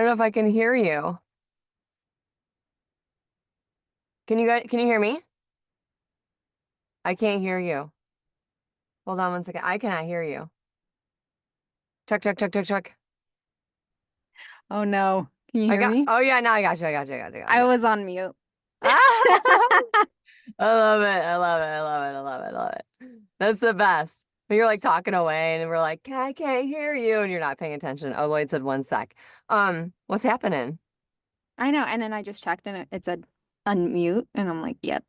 don't know if I can hear you. Can you hear me? I can't hear you. Hold on one second. I cannot hear you. Check, check, check, check, check. Oh no. Can you hear me? Oh yeah, now I got you. I got you. I got you. I I got was on mute. you. I love it. I love it. I love it. I love it. I love it. That's the best. When you're like talking away and we're like, I can't hear you, and you're not paying attention. Oh, Lloyd said 1 sec. What's happening? I know. And then I just checked and it said unmute. And I'm like, yep,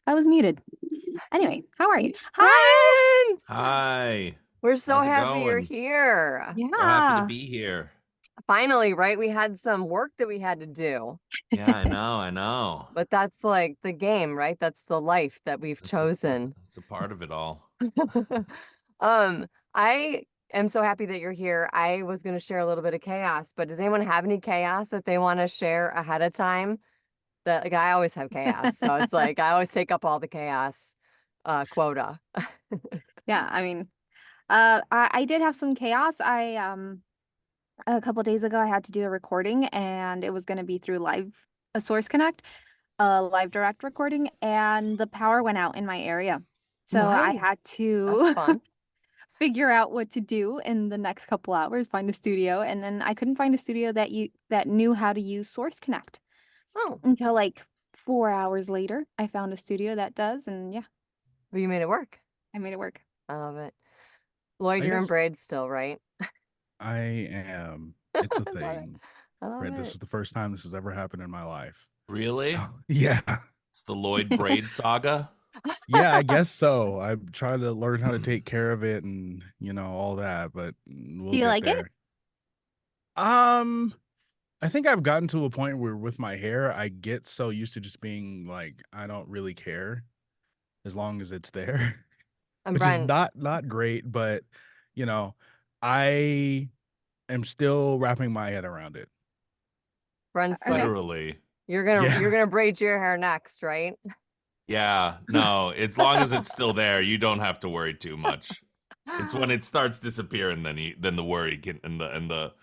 I was muted. Anyway, how are you? Hi. Brent! Hi, We're so how's it happy you're going? here. So happy to Yeah. be here. Finally, right? We had some work that we had to do. Yeah, I know. But that's like the game, right? That's the life that we've It's a chosen. it's a part of it all. I am so happy that you're here. I was going to share a little bit of chaos, but does anyone have any chaos that they want to share ahead of time? That like I always have chaos, so it's like I always take up all the chaos quota. Yeah. I mean, I did have some chaos. A couple days ago I had to do a recording and it was going to be through a Source Connect, a live direct recording, and the power went out in my area. So I had Nice. That's to fun. figure out what to do in the next couple hours, find a studio, and then I couldn't find a studio that knew how to use Source Connect Oh, until like 4 hours later. I found a studio that does, and yeah, but you made it work. I made it work. I love it. Lloyd, I you're in guess braids still, right? I am. It's a I love it. thing. I love Right. This it. is the first time this has ever happened in my life. So Really? yeah. It's the Lloyd Braid saga. Yeah, I guess so. I'm trying to learn how to take care of it and all that, but Do we'll you get like it? there. Um, I think I've gotten to a point where with my hair, I get so used to just being like, I don't really care as long as it's there, And which is Brent, not great, but you know, I am still wrapping my head around it. Brent's Okay. like, Literally. you're Yeah. gonna braid your hair next, right? Yeah, no, as long as it's still there, you don't have to worry too much. It's when it starts disappearing then the worry can and the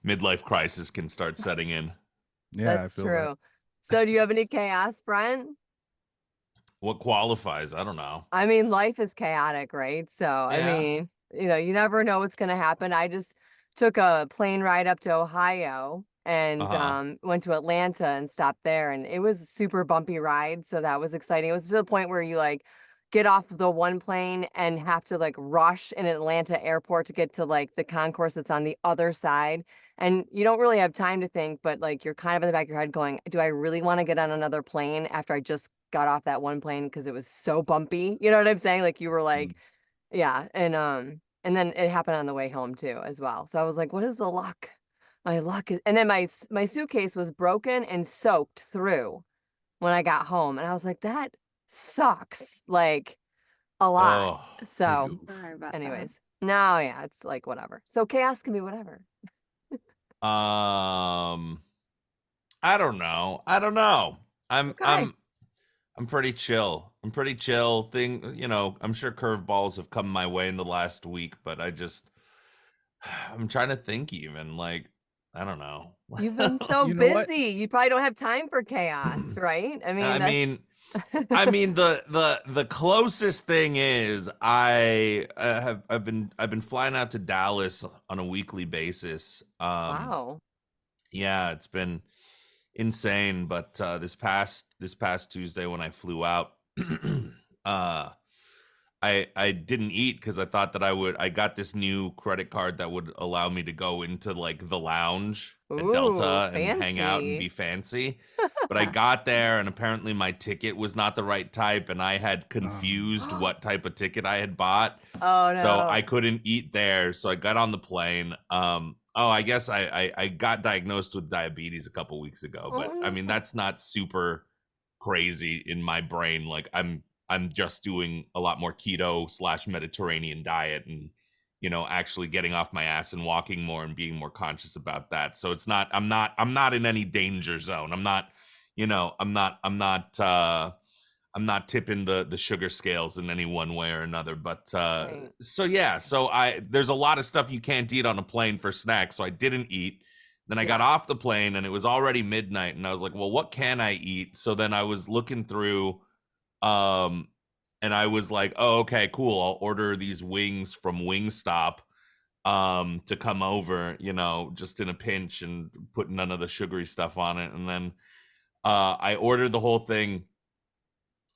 midlife crisis can start setting in. Yeah, I That's feel that. true. So do you have any chaos, Brent? What qualifies? I don't know. I mean, life is chaotic, right? So, I Yeah. mean, you never know what's going to happen. I just took a plane ride up to Ohio and Uh-huh. went to Atlanta and stopped there. And it was a super bumpy ride. So that was exciting. It was to the point where you like get off the one plane and have to like rush in Atlanta airport to get to like the concourse that's on the other side. And you don't really have time to think, but like you're kind of in the back of your head going, do I really want to get on another plane after I just got off that one plane because it was so bumpy? You know what I'm saying? Like you were Mm. like, yeah. And then it happened on the way home too as well. So I was like, what is the luck? My luck is, and then my suitcase was broken and soaked through when I got home. And I was like, that sucks like a lot. Oh. So Oof. Sorry about that. anyways, no, yeah, it's like whatever. So chaos can be whatever. Um, I don't know. I don't know. I'm Okay. I'm I'm pretty chill. I'm pretty chill. I'm sure curveballs have come my way in the last week, but I'm trying to think even like I don't know. You've been so You know what? busy. You probably don't have time for chaos, right? I mean, I that's mean, I mean the closest thing is I've been flying out to Dallas on a weekly basis. wow. Yeah, it's been insane, but this past Tuesday when I flew out, uh I didn't eat because I thought that I got this new credit card that would allow me to go into like the lounge at Ooh, Delta and hang out and be fancy. fancy. But I got there and apparently my ticket was not the right type and I had confused what type of ticket I had bought. Oh So I no. couldn't eat there. So I got on the plane. I guess I got diagnosed with diabetes a couple weeks ago, but I Oh mean no. that's not super crazy in my brain. Like I'm just doing a lot more keto slash Mediterranean diet and actually getting off my ass and walking more and being more conscious about that. So it's not I'm not in any danger zone. I'm not, I'm not tipping the sugar scales in any one way or another. But Right. so yeah, so I there's a lot of stuff you can't eat on a plane for snacks. So I didn't eat. Then I got off the plane and it was already midnight, and I was like, well, what can I eat? So then I was looking through, and I was like, oh, okay, cool. I'll order these wings from Wingstop to come over, just in a pinch and put none of the sugary stuff on it. And then I ordered the whole thing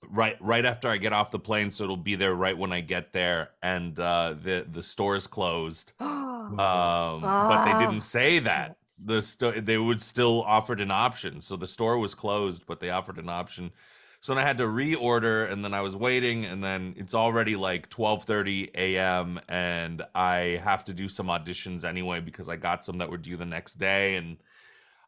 right after I get off the plane, so it'll be there right when I get there. And the store is closed. But they didn't say that. They would still offered an option. So the store was closed, but they offered an option. So then I had to reorder, and then I was waiting, and then it's already like 12:30 a.m. and I have to do some auditions anyway because I got some that were due the next day, and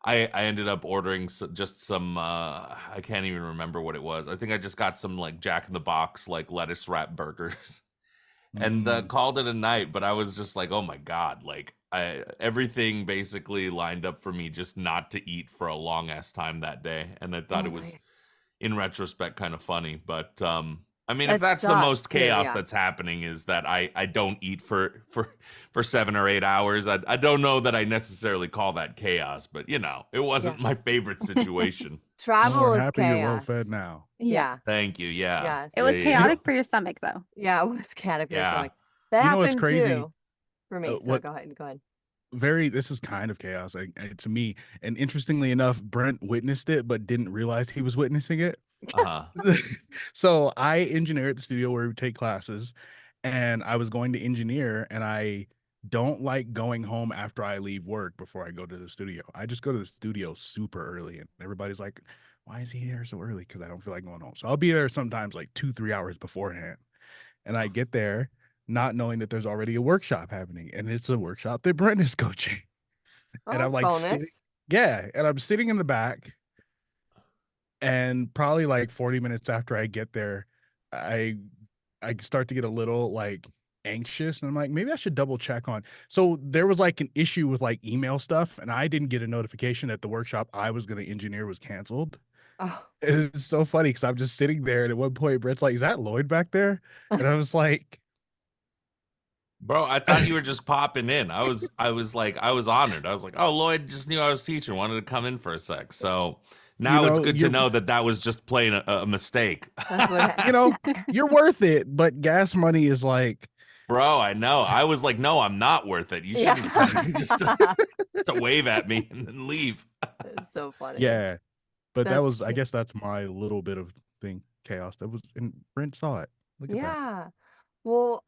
I ended up ordering just some I can't even remember what it was. I think I just got some like Jack in the Box like lettuce wrap burgers and called it a night. But I was just like, oh my God, like everything basically lined up for me just not to eat for a long ass time that day. And I thought it was, in retrospect, kind of funny. But I mean, if that's the most chaos that's happening is that I don't eat for 7 or 8 hours, I don't know that I necessarily call that chaos, but it wasn't my favorite situation. Travel is happy chaos. You're well fed now. Yeah. Thank you. Yeah. Yes. It was chaotic for your stomach, though. Yeah, it was chaotic for your Yeah. stomach. That You know what's happened crazy? too for me. So what- go ahead. This is kind of chaos to me. And interestingly enough, Brent witnessed it, but didn't realize he was witnessing it. Uh-huh. So I engineer at the studio where we take classes, and I was going to engineer, and I don't like going home after I leave work before I go to the studio. I just go to the studio super early, and everybody's like, why is he here so early? Because I don't feel like going home. So I'll be there sometimes like 2-3 hours beforehand. And I get there not knowing that there's already a workshop happening, and it's a workshop that Brent is coaching. Oh, And I'm like, bonus. and I'm sitting in the back, and probably like 40 minutes after I get there, I start to get a little like anxious, and I'm like, maybe I should double check on. So there was like an issue with like email stuff, and I didn't get a notification that the workshop I was going to engineer was canceled. Oh. It's so funny because I'm just sitting there, and at one point Brett's like, is that Lloyd back there? And I was like, bro, I thought you were just popping in. I was honored. I was like, oh, Lloyd just knew I was teaching, wanted to come in for a sec. So now it's good to know that was just plain a mistake. That's what you're worth it, but gas money is like, bro, I know. I was like, no, I'm not worth it. You shouldn't have come just to wave at me and then leave. It's so funny. Yeah. But That's I guess that's my little bit of chaos. And Brent saw it. Look at that. Yeah. Well,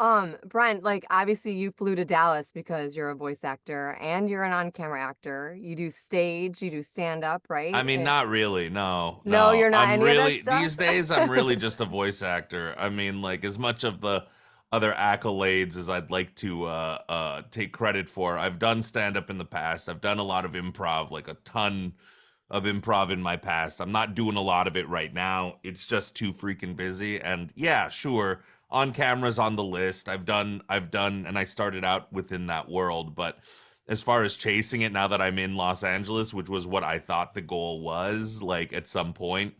Brent, like obviously you flew to Dallas because you're a voice actor and you're an on-camera actor. You do stage, you do stand-up, right? I mean, not really. No, No, you're not I'm any of that really stuff? these days. I'm really just a voice actor. I mean, like as much of the other accolades as I'd like to take credit for. I've done stand-up in the past. I've done a lot of improv, like a ton of improv in my past. I'm not doing a lot of it right now. It's just too freaking busy. And yeah, sure. On camera's on the list. I've done, and I started out within that world. But as far as chasing it now that I'm in Los Angeles, which was what I thought the goal was, like at some point,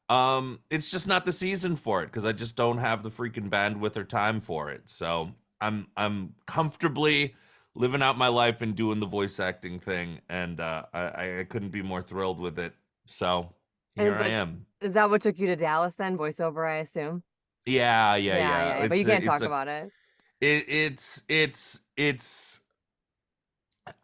it's just not the season for it because I just don't have the freaking bandwidth or time for it. So I'm comfortably living out my life and doing the voice acting thing, and I couldn't be more thrilled with it. So here I am. Is that what took you to Dallas then? Voiceover, I assume. Yeah. But you can't talk about it.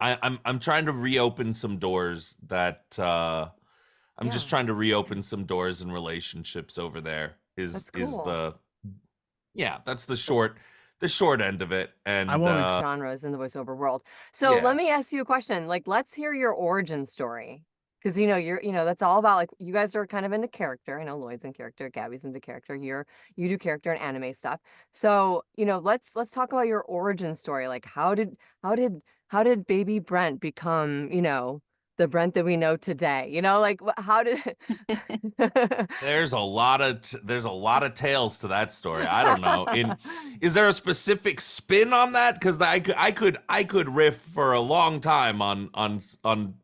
I'm trying to reopen some doors that I'm just trying to reopen some doors in relationships over there. That's the short end of it. And I want genres in the voiceover world. So let me ask you a question. Like, let's hear your origin story. Because that's all about, like, you guys are kind of into character. I know Lloyd's in character, Gabby's into character. You do character and anime stuff. So let's talk about your origin story. Like, how did baby Brent become the Brent that we know today? Like, how did? There's a lot of tales to that story. I don't know. Is there a specific spin on that? Because I could riff for a long time on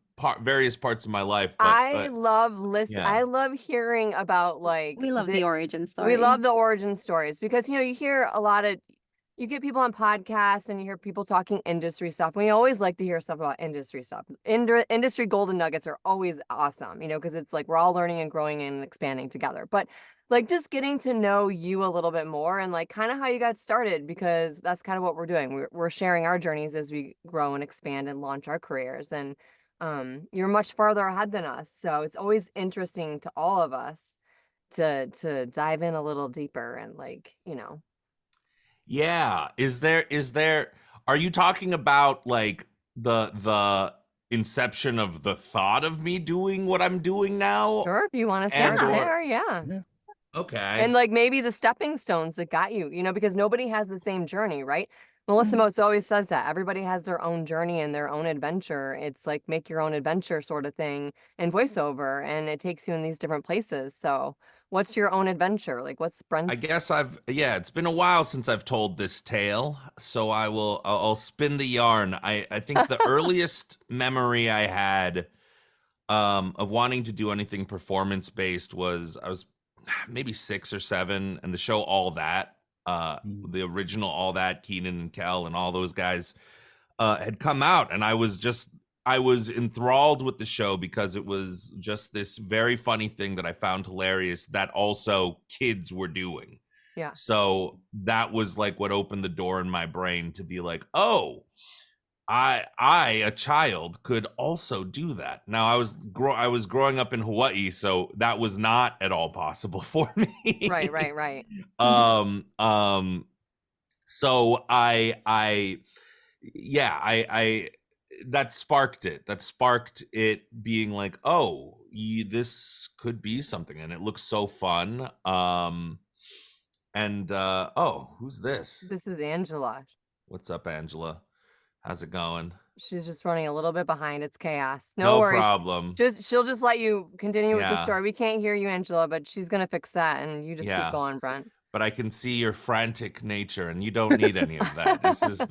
various parts of my life. But, I love listening. I love hearing about, like, we love the origin story. We love the origin stories because you hear a lot of you get people on podcasts and you hear people talking industry stuff. We always like to hear stuff about industry stuff. Industry golden nuggets are always awesome, because it's like we're all learning and growing and expanding together. But like just getting to know you a little bit more and like kind of how you got started, because that's kind of what we're doing. We're sharing our journeys as we grow and expand and launch our careers. And you're much farther ahead than us. So it's always interesting to all of us to dive in a little deeper and like, Yeah. Are you talking about like the inception of the thought of me doing what I'm doing now? Sure, if you want to And start or there, yeah. okay. And like maybe the stepping stones that got you, because nobody has the same journey, right? Melissa Moats always says that everybody has their own journey and their own adventure. It's like make your own adventure sort of thing in voiceover, and it takes you in these different places. So what's your own adventure? Like what's I Brent's? guess it's been a while since I've told this tale, so I'll spin the yarn. I think the earliest memory I had of wanting to do anything performance based was I was maybe 6 or 7, and the show All That, the original All That, Keenan and Kel and all those guys had come out, and I was enthralled with the show because it was just this very funny thing that I found hilarious that also kids were doing. Yeah. So that was like what opened the door in my brain to be like, oh, I a child could also do that. Now I was growing up in Hawaii, so that was not at all possible for me. Right. So I that sparked it. That sparked it being like, oh, this could be something, and it looks so fun. Oh, who's this? This is Angela. What's up, Angela? How's it going? She's just running a little bit behind. It's chaos. No worries. Problem. She'll just let you continue with the Yeah. story. We can't hear you, Angela, but she's gonna fix that, and you just Yeah. keep going, Brent. But I can see your frantic nature, and you don't need any of that. This is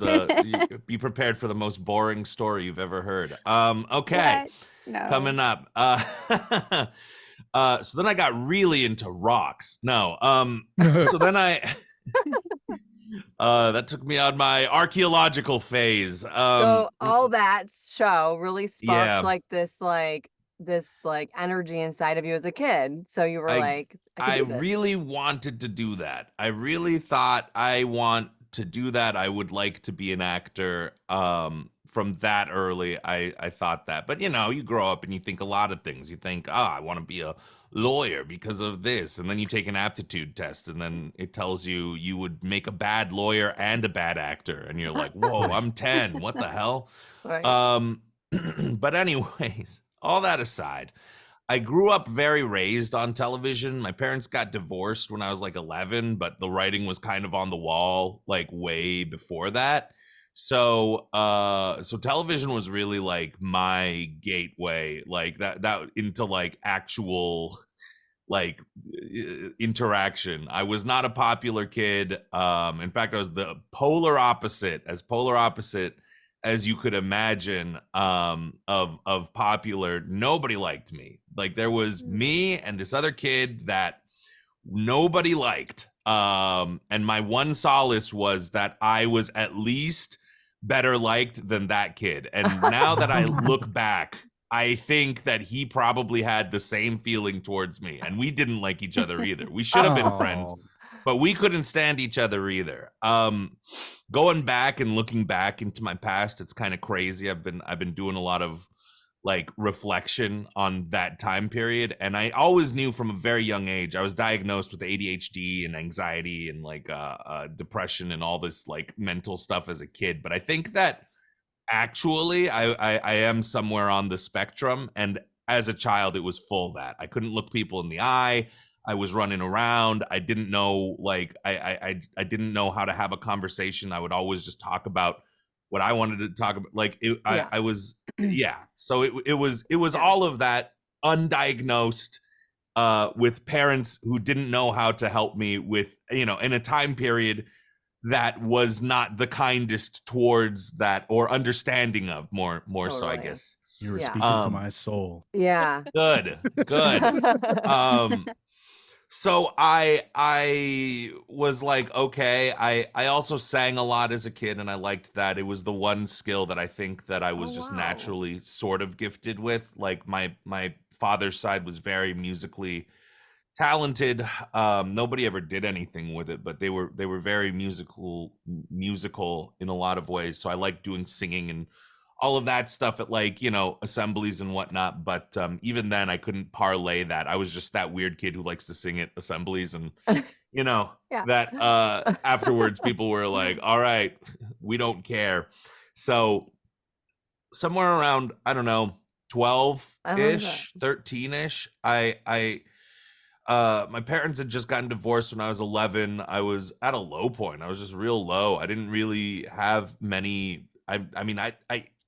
be prepared for the most boring story you've ever heard. Okay. What? No. Coming up. So then I got really into rocks. No. So then that took me on my archaeological phase. So all that show really sparked Yeah. like this energy inside of you as a kid. So you were like, I could do this. really wanted to do that. I really thought I want to do that. I would like to be an actor. From that early, I thought that. But you grow up and you think a lot of things. You think, I want to be a lawyer because of this, and then you take an aptitude test, and then it tells you you would make a bad lawyer and a bad actor, and you're like, whoa, I'm 10. What the hell? Right. But anyways, all that aside, I grew up very raised on television. My parents got divorced when I was like 11, but the writing was kind of on the wall like way before that. So television was really like my gateway, like that into like actual like interaction. I was not a popular kid. In fact, I was the polar opposite as you could imagine, of popular. Nobody liked me. Like there was me and this other kid that nobody liked. And my one solace was that I was at least better liked than that kid. And now that I look back, I think that he probably had the same feeling towards me, and we didn't like each other either. We should have been friends, but we couldn't stand each other either. Going back and looking back into my past, it's kind of crazy. I've been doing a lot of like reflection on that time period, and I always knew from a very young age I was diagnosed with ADHD and anxiety and like depression and all this like mental stuff as a kid. But I think that actually I am somewhere on the spectrum, and as a child it was full that I couldn't look people in the eye. I was running around. I didn't know like I didn't know how to have a conversation. I would always just talk about what I wanted to talk about. Like I was so it was all of that undiagnosed with parents who didn't know how to help me with, in a time period that was not the kindest towards that or understanding of more so, I guess. You were speaking to my soul. Yeah. Good. So I was like, okay, I also sang a lot as a kid, and I liked that. It was the one skill that I think that I was Oh, just wow. naturally sort of gifted with. Like my father's side was very musically talented. Nobody ever did anything with it, but they were very musical in a lot of ways. So I like doing singing and all of that stuff at, like, assemblies and whatnot. But even then I couldn't parlay that. I was just that weird kid who likes to sing at assemblies, and Yeah. that afterwards people were like, all right, we don't care. So somewhere around, I don't know, I love that. 12-ish, 13-ish, I my parents had just gotten divorced when I was 11. I was at a low point. I was just real low. I didn't really have many. I mean,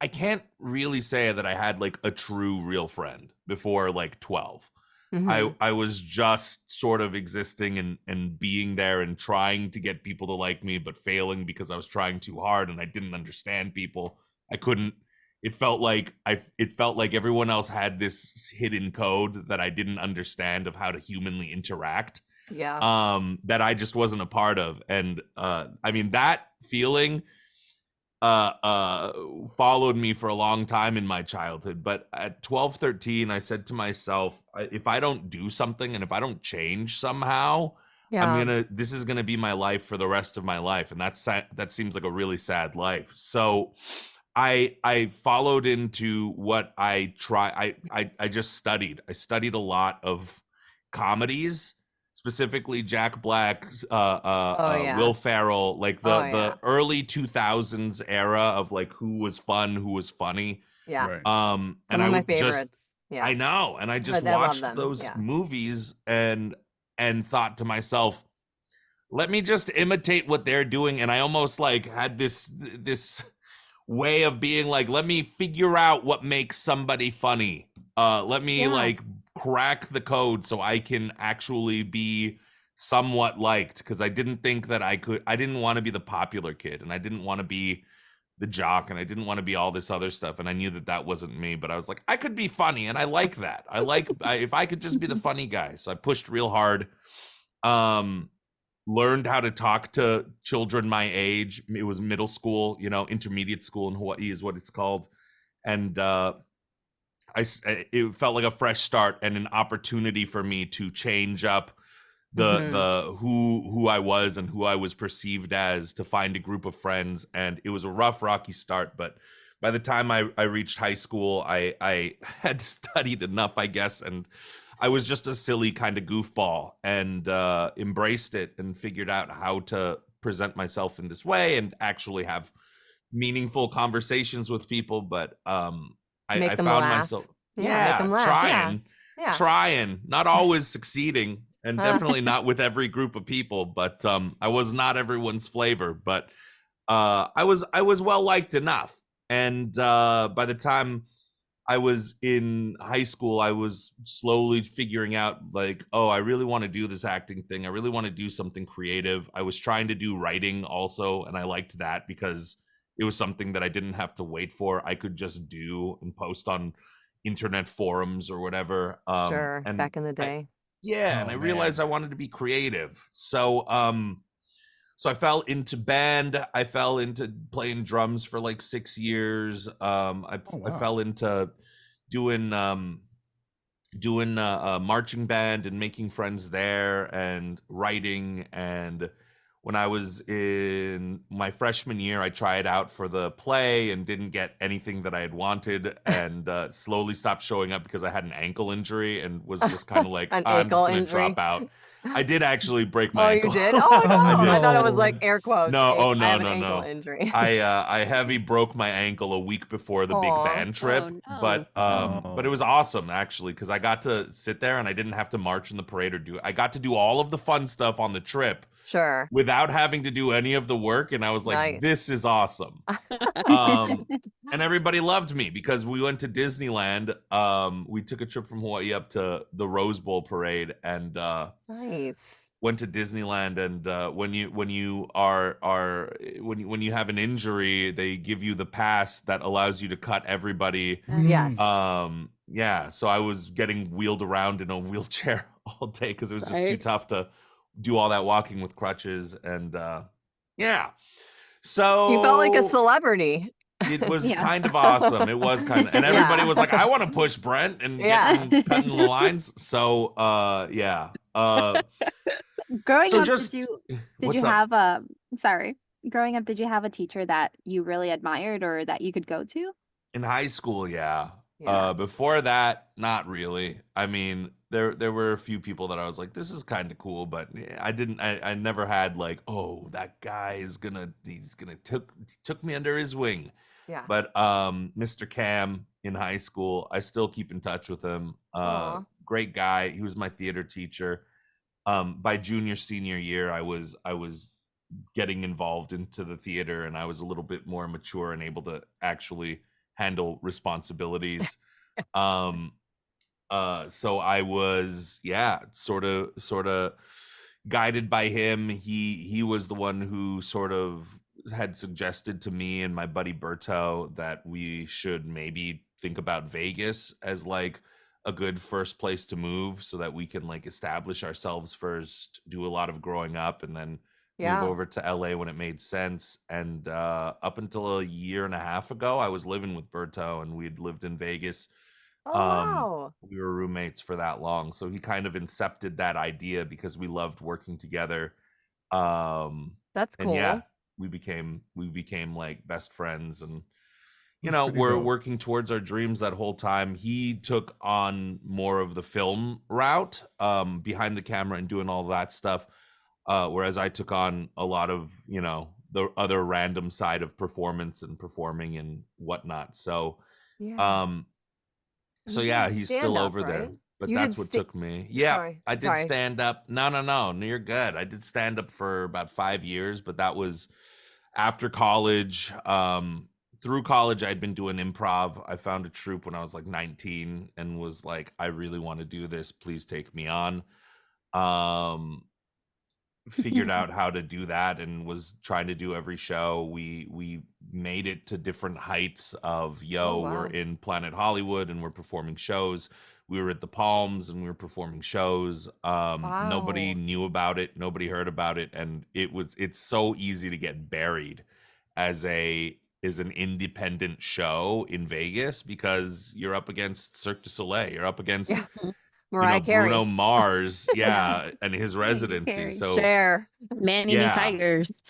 I can't really say that I had like a true real friend before like 12. Mhm. I was just sort of existing and being there and trying to get people to like me, but failing because I was trying too hard and I didn't understand people. I couldn't. It felt like everyone else had this hidden code that I didn't understand of how to humanly interact, Yeah. that I just wasn't a part of. And I mean, that feeling followed me for a long time in my childhood. But at 12, 13, I said to myself, if I don't do something and if I don't change somehow, Yeah. this is gonna be my life for the rest of my life. And that seems like a really sad life. So I followed into what I try. I just studied. I studied a lot of comedies, specifically Jack Black, Oh, yeah. Will Ferrell, like Oh, the yeah. early 2000s era of like who was fun, who was funny. Yeah. Right. Some And of my just favorites. Yeah. I know, and I just But I love watched them. those Yeah. movies and thought to myself, let me just imitate what they're doing. And I almost like had this way of being like, let me figure out what makes somebody funny. Let me Yeah. like crack the code so I can actually be somewhat liked, because I didn't think that I didn't want to be the popular kid, and I didn't want to be the jock, and I didn't want to be all this other stuff, and I knew that that wasn't me. But I was like, I could be funny, and I like that. If I could just be the funny guy. So I pushed real hard. um Learned how to talk to children my age. It was middle school, intermediate school in Hawaii is what it's called. And it felt like a fresh start and an opportunity for me to change up Mhm. the who I was and who I was perceived as, to find a group of friends. And it was a rough, rocky start, but by the time I reached high school, I had studied enough, I guess, and I was just a silly kind of goofball, and embraced it and figured out how to present myself in this way and actually have meaningful conversations with people. But I Make them found laugh. myself, Yeah, make yeah, them laugh. Yeah. Yeah. trying, not always succeeding, and definitely not with every group of people. But I was not everyone's flavor, but I was well liked enough. And by the time I was in high school, I was slowly figuring out, like, oh, I really want to do this acting thing. I really want to do something creative. I was trying to do writing also, and I liked that because it was something that I didn't have to wait for. I could just do and post on internet forums or whatever. Sure. And Back in the I day. yeah, and Oh I realized man. I wanted to be creative. So I fell into band. I fell into playing drums for like 6 years. Oh I wow. fell into doing a marching band and making friends there, and writing. And when I was in my freshman year, I tried out for the play and didn't get anything that I had wanted, and slowly stopped showing up because I had an ankle injury and was just kind of like, An I'm just ankle gonna injury. drop out. I did actually break my Oh, you ankle. did? Oh Oh no. I I did. thought it was like no. air quotes. No, oh I no, have an no, ankle no. injury. I heavy broke my ankle a week before the big Aw. band Oh trip, no. but it was Oh. awesome actually, because I got to sit there and I didn't have to march in the parade or I got to do all of the fun stuff on the trip Sure. without having to do any of the work, and I was like, Nice. this is awesome. Um and everybody loved me because we went to Disneyland. We took a trip from Hawaii up to the Rose Bowl parade, and Nice. went to Disneyland. And when you have an injury, they give you the pass that allows you to cut everybody Yes. Mm. yeah, so I was getting wheeled around in a wheelchair all day because it was just too tough to do all that walking with crutches. And yeah, You felt like a so celebrity. it was Yeah. kind of awesome. It was kind of, and everybody Yeah. was like, I want to push Brent and Yeah. cutting the lines. So yeah. Growing So up, just did what's you up? have a sorry. Growing up, did you have a teacher that you really admired or that you could go to? In high school, yeah. Yeah. Before that, not really. I mean, there were a few people that I was like, this is kind of cool, but I never had like, oh, that guy is he's gonna took me under his wing. Yeah. But Mr. Cam in high school, I still keep in touch with him. Aw. Great guy. He was my theater teacher. By junior senior year, I was getting involved into the theater, and I was a little bit more mature and able to actually handle responsibilities. um so I was, yeah, sort of guided by him. He was the one who sort of had suggested to me and my buddy Berto that we should maybe think about Vegas as like a good first place to move so that we can like establish ourselves first, do a lot of growing up, and then move Yeah. over to LA when it made sense. And up until a year and a half ago, I was living with Berto and we'd lived in Vegas. Oh, wow. We were roommates for that long. So he kind of incepted that idea because we loved working together. That's And yeah, cool. we became like best friends, and That's pretty we're dope. working towards our dreams that whole time. He took on more of the film route, behind the camera and doing all that stuff. Whereas I took on a lot of, the other random side of performance and performing and whatnot. So, Yeah. so You yeah, did he's still stand-up, over there. right? But You that's did what took me. Yeah, Sorry. I did stand up. No, you're good. I did stand up for about 5 years, but that was after college. Through college, I'd been doing improv. I found a troupe when I was like 19 and was like, I really want to do this. Please take me on. Figured out how to do that and was trying to do every show. We made it to different heights of Oh, we're wow. in Planet Hollywood and we're performing shows. We were at the Palms and we were performing shows. Nobody Wow. knew about it, nobody heard about it, and it's so easy to get buried as an independent show in Vegas because you're up against Cirque du Soleil, you're up against Yeah. Mariah Bruno Carey. Mars, Yeah. and his Mariah residency. Carey. So Cher. Man-eating yeah, tigers.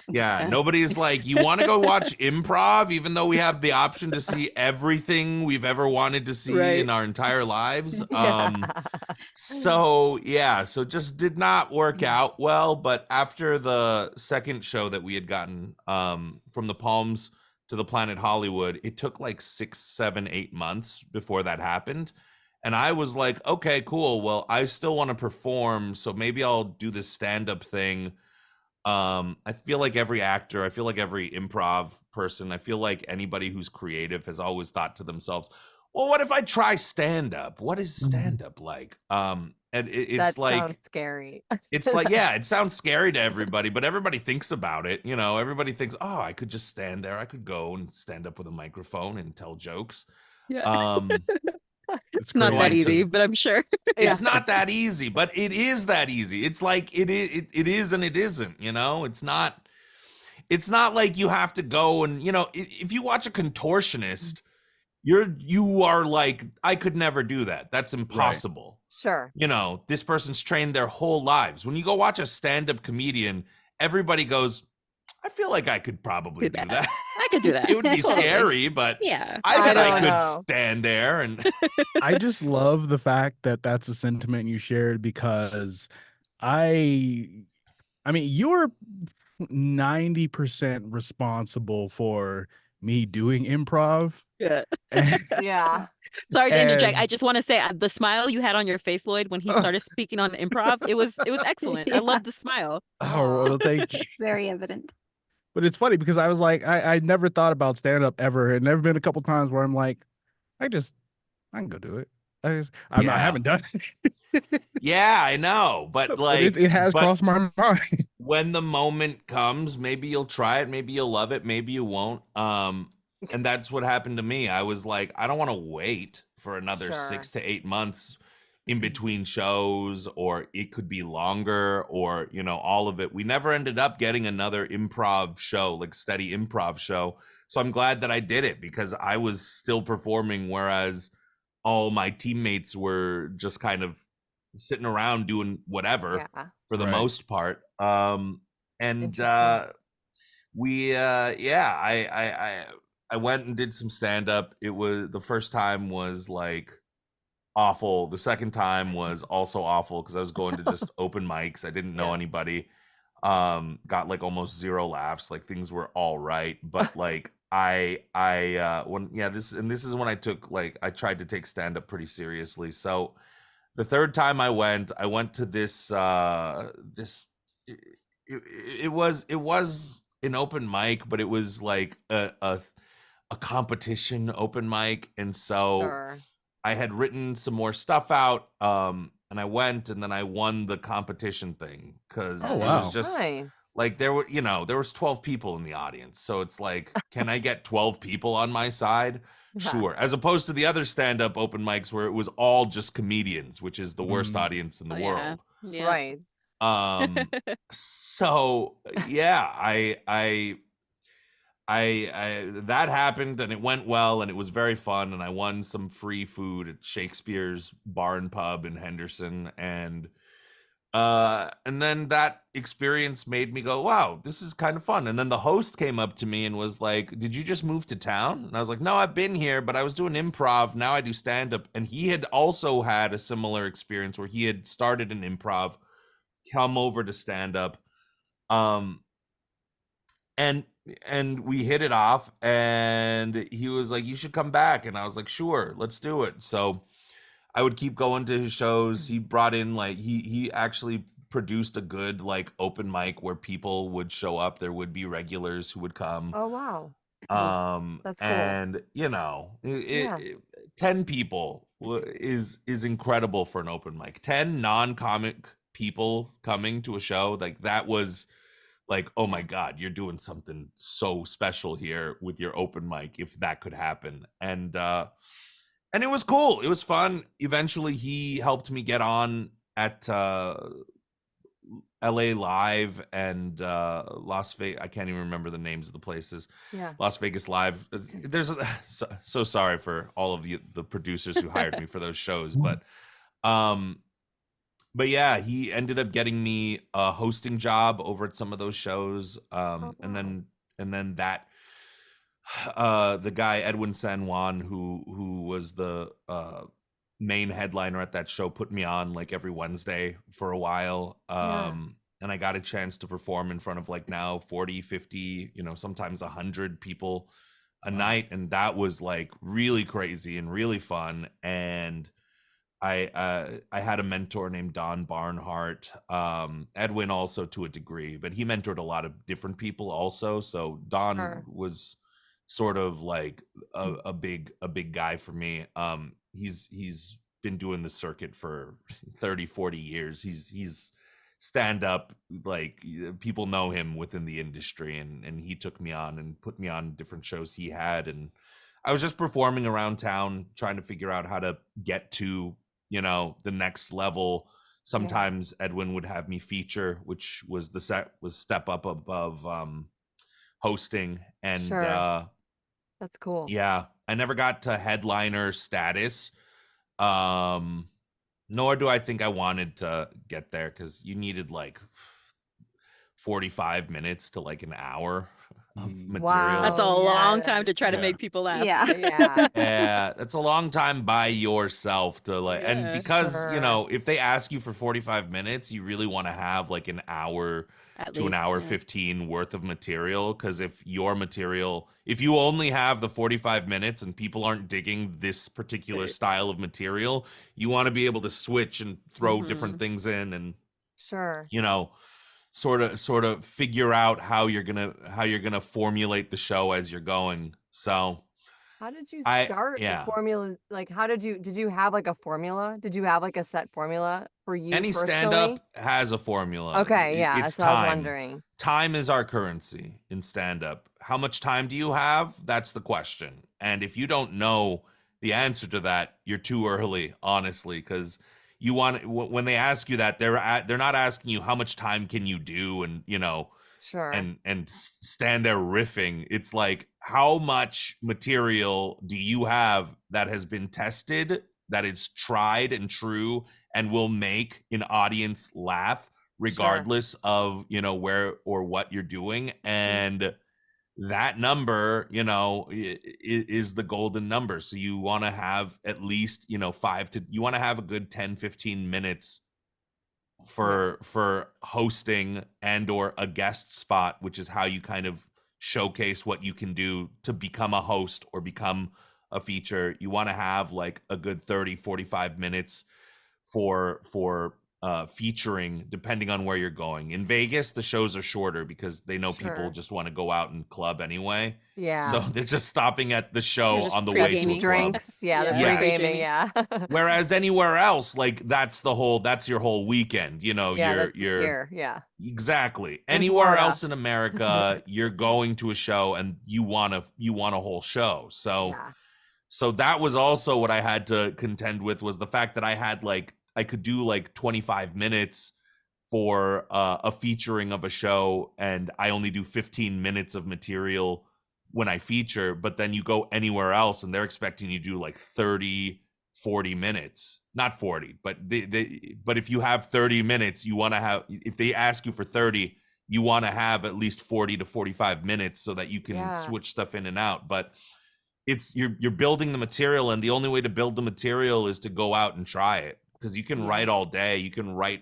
yeah. Nobody's like, you want to go watch improv, even though we have the option to see everything we've ever wanted to see Right. in our entire lives. Yeah. So yeah, so just did not work out well. But after the second show that we had gotten from the Palms to the Planet Hollywood, it took like 6, 7, 8 months before that happened. And I was like, okay, cool. Well, I still want to perform, so maybe I'll do this stand-up thing. I feel like every actor, I feel like every improv person, I feel like anybody who's creative has always thought to themselves, well, what if I try stand-up? What is stand-up like? And it's That like, sounds scary. yeah, it sounds scary to everybody, but everybody thinks about it. Everybody thinks, oh, I could just stand there. I could go and stand up with a microphone and tell jokes. Yeah. It's Not So that I easy, took- but I'm sure. It's Yeah. not that easy, but it is that easy. It's like it is and it isn't, it's not like you have to go and, if you watch a contortionist, you are like, I could never do that. That's impossible. Sure. This person's trained their whole lives. When you go watch a stand-up comedian, everybody goes, I feel like I could probably do that. I could do that. It would be Totally. scary, but Yeah. I bet I I don't could know. stand there and I just love the fact that that's a sentiment you shared because I mean, you're 90% responsible for me doing improv. Yeah. And, Yeah. Sorry to interject. and- I just want to say the smile you had on your face, Lloyd, when he started speaking on improv, it was excellent. I Yeah. love the smile. oh, well, thank you. It's very evident. But it's funny because I was like, I never thought about stand up ever. And never been a couple times where I'm like, I can go do it. I Yeah. haven't done it. yeah, I know, but But like it has but crossed my mind. when the moment comes, maybe you'll try it, maybe you'll love it, maybe you won't. And that's what happened to me. I was like, I don't want to wait for another Sure. 6 to 8 months in between shows, or it could be longer, or, you know, all of it. We never ended up getting another improv show, like steady improv show. So I'm glad that I did it because I was still performing, whereas all my teammates were just kind of sitting around doing whatever Yeah. for the Right. most part. And Interesting. we yeah, I went and did some stand up. It was, the first time was like awful. The second time was also awful because I was going to just open mics. I didn't know Yeah. anybody. Got like almost 0 laughs. Like things were all right, but like when this is when I tried to take stand up pretty seriously. So the third time I went to this it was an open mic, but it was like a competition open mic, and so Sure. I had written some more stuff out, and I went, and then I won the competition thing because Oh, it was wow. just Nice. like there was 12 people in the audience, so it's like, can I get 12 people on my side? Yeah. Sure. As opposed to the other stand-up open mics where it was all just comedians, which is the worst Mm. audience in the Oh, yeah. world. Yeah. Right. So yeah, I that happened, and it went well, and it was very fun, and I won some free food at Shakespeare's Bar and Pub in Henderson, and then that experience made me go, wow, this is kind of fun. And then the host came up to me and was like, did you just move to town? And I was like, no, I've been here, but I was doing improv. Now I do stand up. And he had also had a similar experience where he had started an improv, come over to stand up. And we hit it off, and he was like, you should come back. And I was like, sure, let's do it. So I would keep going to his shows. He brought in like he actually produced a good like open mic where people would show up. There would be regulars who would come. Oh, wow. That's cool. And you know, Yeah. 10 people is incredible for an open mic. 10 non-comic people coming to a show, like that was like, oh my God, you're doing something so special here with your open mic, if that could happen. And it was cool. It was fun. Eventually he helped me get on at LA Live and Las Vegas. I can't even remember the names of the places. Yeah. Las Vegas Live. There's so sorry for all of the producers who hired me for those shows, but yeah, he ended up getting me a hosting job over at some of those shows. wow. And then that the guy Edwin San Juan, who was the main headliner at that show, put me on like every Wednesday for a while. Yeah. And I got a chance to perform in front of like now 40, 50, sometimes 100 people a Wow. night, and that was like really crazy and really fun. And I had a mentor named Don Barnhart, Edwin also to a degree, but he mentored a lot of different people also. So Don Sure. was sort of like a big guy for me. He's been doing the circuit for 30, 40 years. He's stand up, like people know him within the industry, and he took me on and put me on different shows he had. And I was just performing around town, trying to figure out how to get to, the next level. Sometimes Edwin would have me feature, which was step up above hosting. And Sure. That's cool. yeah, I never got to headliner status. Nor do I think I wanted to get there, because you needed like 45 minutes to like an hour of material. That's a Oh, yeah, long that time to try to yeah. make people laugh. Yeah. Yeah. Yeah, that's a long time by yourself to like, and Yeah. because Sure. if they ask you for 45 minutes, you really want to have like an hour At to an least, hour yeah. 15 worth of material. Because if you only have the 45 minutes and people aren't digging this particular Right. style of material, you want to be able to switch and throw different things in, and Sure. sort of figure out how you're gonna formulate the show as you're going. So How did you I- start yeah. the formula? Like, did you have like a formula? Did you have like a set formula for you any personally? stand-up has a formula. Okay, yeah, It's that's what I was time. wondering. Time is our currency in stand-up. How much time do you have? That's the question. And if you don't know the answer to that, you're too early, honestly, because you want when they ask you that, they're not asking you how much time can you do, and Sure. and stand there riffing. It's like, how much material do you have that has been tested, that is tried and true, and will make an audience laugh regardless of where or what you're doing. And that number is the golden number. So you want to have at least you want to have a good 10-15 minutes for hosting and or a guest spot, which is how you kind of showcase what you can do to become a host or become a feature. You want to have like a good 30-45 minutes for featuring, depending on where you're going. In Vegas, the shows are shorter because they know people Sure. just want to go out and club anyway. Yeah. So they're just stopping at the show just on the way to a pre-gaming. club. Drinks. Yeah, the Yeah, pre-gaming. Yes. Yeah. Whereas anywhere else, like that's your whole weekend. Yeah, that's you're here. Yeah. exactly. In Anywhere Florida. else in America, you're going to a show and you want a whole show. So Yeah. so that was also what I had to contend with, was the fact that I could do like 25 minutes for a featuring of a show, and I only do 15 minutes of material when I feature. But then you go anywhere else and they're expecting you to do like 30-40 minutes. Not 40, but but if you have 30 minutes, you want to have, if they ask you for 30, you want to have at least 40 to 45 minutes so that you can switch stuff in and out. But it's you're building the material, and the only way to build the material is to go out and try it, because you can write all day, you can write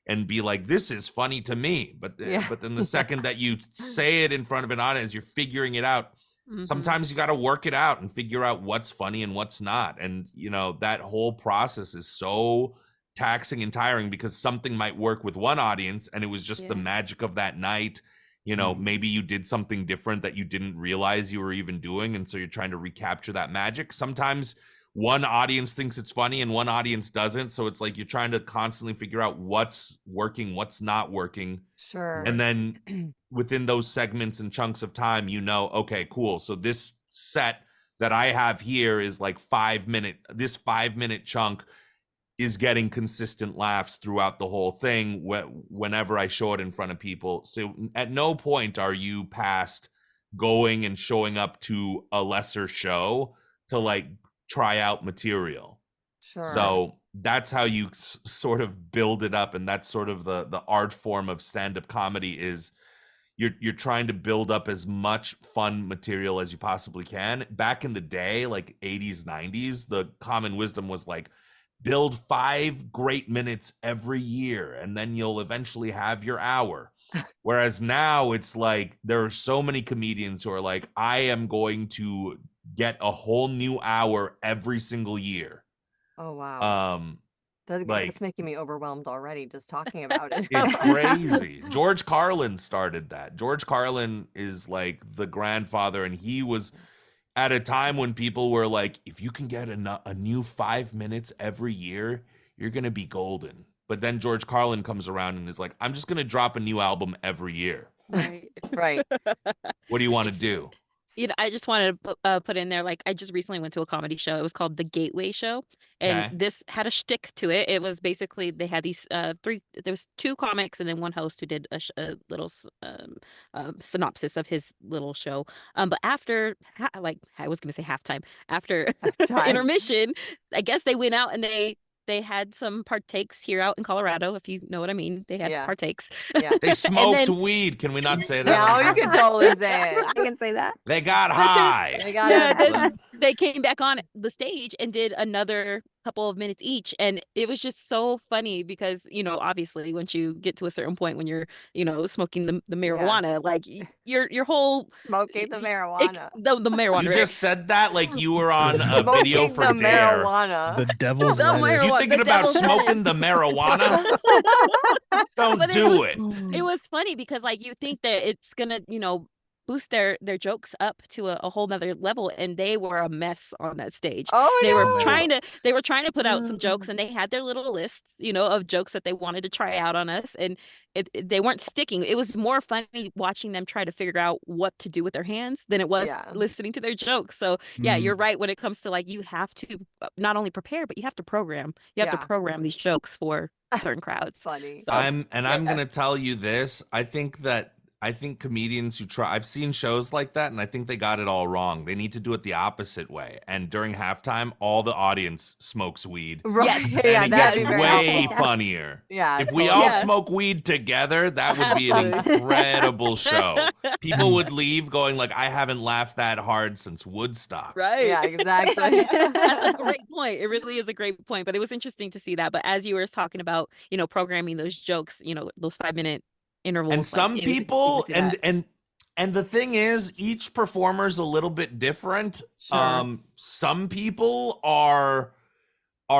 and be like, this is funny to me, but then the second that you say it in front of an audience, you're figuring it out. Sometimes you got to work it out and figure out what's funny and what's not, and that whole process is so taxing and tiring, because something might work with one audience and it was just the magic of that night. Maybe you did something different that you didn't realize you were even doing, and so you're trying to recapture that magic. Sometimes one audience thinks it's funny and one audience doesn't, so it's like you're trying to constantly figure out what's working, what's not working. Sure. And then within those segments and chunks of time, okay, cool, so this set that I have here is like 5 minute, this 5 minute chunk is getting consistent laughs throughout the whole thing whenever I show it in front of people. So at no point are you past going and showing up to a lesser show to like try out material. Sure. So that's how you sort of build it up, and that's sort of the art form of stand-up comedy, is you're trying to build up as much fun material as you possibly can. Back in the day, like 80s, 90s, the common wisdom was like, build 5 great minutes every year and then you'll eventually have your hour. Whereas now it's like there are so many comedians who are like, I am going to get a whole new hour every single year. Oh wow. Like, That's making me overwhelmed already just talking about it. it's crazy. George Carlin started that. George Carlin is like the grandfather, and he was at a time when people were like, if you can get a new 5 minutes every year, you're going to be golden. But then George Carlin comes around and is like, I'm just going to drop a new album every year. Right. Right. What do you want to do? I just wanted to put in there, like, I just recently went to a comedy show. It was called The Gateway Show, and Okay. this had a shtick to it. It was basically, they had these there was 2 comics and then one host who did a little synopsis of his little show. But after like, I was gonna say halftime, after Halftime. intermission, I guess they went out and they had some partakes here out in Colorado, if you know what I mean. They had partakes. Yeah. They smoked then- weed. Can we not say that? Yeah, you can totally say it. I can say that. They got high. They got Yeah, it. then they came back on the stage and did another couple of minutes each, and it was just so funny because obviously once you get to a certain point when you're smoking the marijuana, like your whole Smoking the marijuana. the marijuana, You right? just said that like you were on a Smoking video for the Dare. marijuana. The devil's The lettuce. You marijuana. thinking The about devil's smoking the marijuana? Don't But do it. it was funny because like you think that it's gonna boost their jokes up to a whole nother level, and they were a mess on that stage. Oh They were no. trying to put out some jokes, Mm. and they had their little lists, of jokes that they wanted to try out on us, and they weren't sticking. It was more funny watching them try to figure out what to do with their hands than it was Yeah. listening to their jokes. So yeah, Mhm. you're right when it comes to like you have to not only prepare, but you have to program. You have to Yeah. program these jokes for certain crowds. Funny. So I'm yeah. gonna tell you this. I think comedians who try, I've seen shows like that, and I think they got it all wrong. They need to do it the opposite way. And during halftime, all the audience smokes weed. Right. Yes. Yeah, And it that'd gets be very way helpful. funnier. Yeah. If we totally. all Yeah. smoke weed together, that would be an Absolutely. incredible show. People would leave going like, I haven't laughed that hard since Woodstock. Right. Yeah, exactly. That's a great point. It really is a great point. But it was interesting to see that. But as you were talking about, programming those jokes, those 5-minute intervals. And like, some it was interesting people, to see that. and the thing is, each performer's a little bit different. Sure. Some people are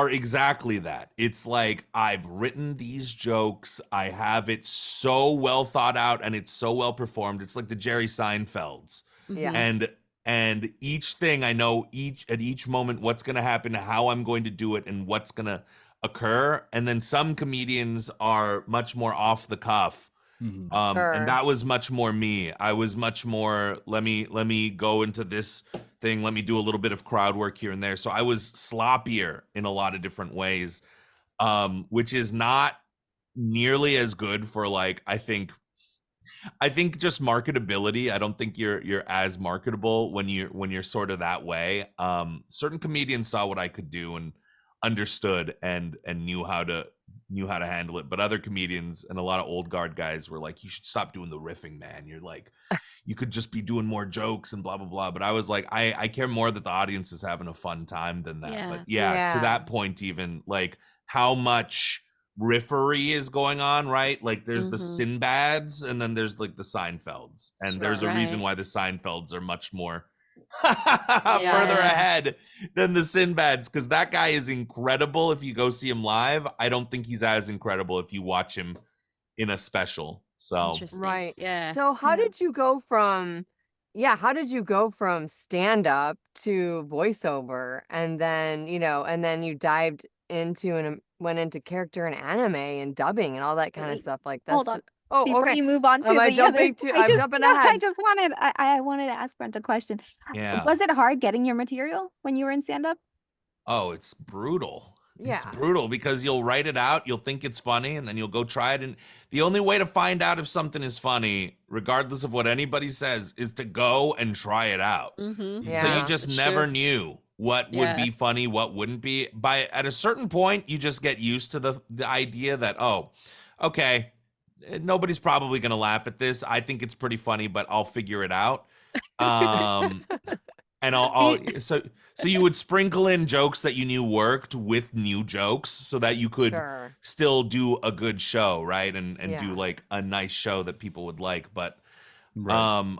exactly that. It's like, I've written these jokes, I have it so well thought out, and it's so well performed. It's like the Jerry Seinfelds. Yeah. Mhm. And each thing, I know at each moment what's going to happen, how I'm going to do it, and what's going to occur. And then some comedians are much more off the cuff. Mhm. Sure. And that was much more me. I was much more, let me go into this thing, let me do a little bit of crowd work here and there. So I was sloppier in a lot of different ways, which is not nearly as good for, like, I think just marketability. I don't think you're as marketable when you're sort of that way. Certain comedians saw what I could do and understood and knew how to handle it, but other comedians and a lot of old guard guys were like, you should stop doing the riffing, man. You're like, you could just be doing more jokes and blah blah blah. But I was like, I care more that the audience is having a fun time than that. Yeah. But yeah, to Yeah. that point, even like how much riffery is going on, right? Like there's the Mhm. Sinbads, and then there's like the Seinfelds, and there's a Sure. reason Right. why the Seinfelds are much more Yeah. further ahead than the Sinbads, because that guy is incredible if you go see him live. I don't think he's as incredible if you watch him in a special. So Interesting. Right. Yeah. So how Yeah. did you go from stand up to voiceover, and then, you dived into and went into character and anime and dubbing and all that kind of Wait, stuff, like hold that's on. just Oh, Before okay. you move on to Am I the other, jumping to I'm jumping no, ahead. I wanted to ask Brent a question. yeah. Was it hard getting your material when you were in stand up? Oh, it's brutal. It's Yeah. brutal because you'll write it out, you'll think it's funny, and then you'll go try it. And the only way to find out if something is funny, regardless of what anybody says, is to go and try it out. Mm-hmm. So Yeah. you just That's never true. knew what would Yeah. be funny, what wouldn't be. At a certain point, you just get used to the idea that, oh, okay, nobody's probably gonna laugh at this. I think it's pretty funny, but I'll figure it out. And I'll so you would sprinkle in jokes that you knew worked with new jokes so that you could Sure. still do a good show, right? And Yeah. do like a nice show that people would like. But Right.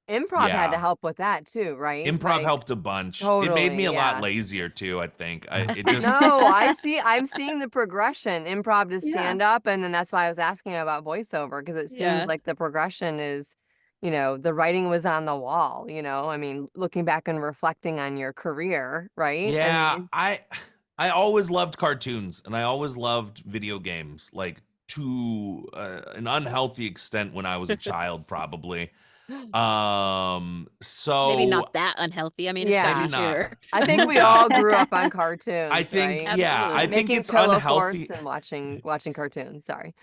Improv had to yeah. help with that too, right? Improv Like, helped a bunch. It made me totally, a lot yeah. lazier too, I think. It just No, I'm seeing the progression, improv to Yeah. stand up, and then that's why I was asking about voiceover, because it seems Yeah. like the progression is, the writing was on the wall, I mean, looking back and reflecting on your career, right? I yeah, mean, I always loved cartoons, and I always loved video games, like to an unhealthy extent when I was a child, probably. So Maybe not that unhealthy. I mean, it's Yeah. maybe Maybe not. here. I think we Yeah. all grew up on cartoons, I think, right? yeah, I Absolutely. think Making it's pillow unhealthy. forts and watching cartoons. Sorry.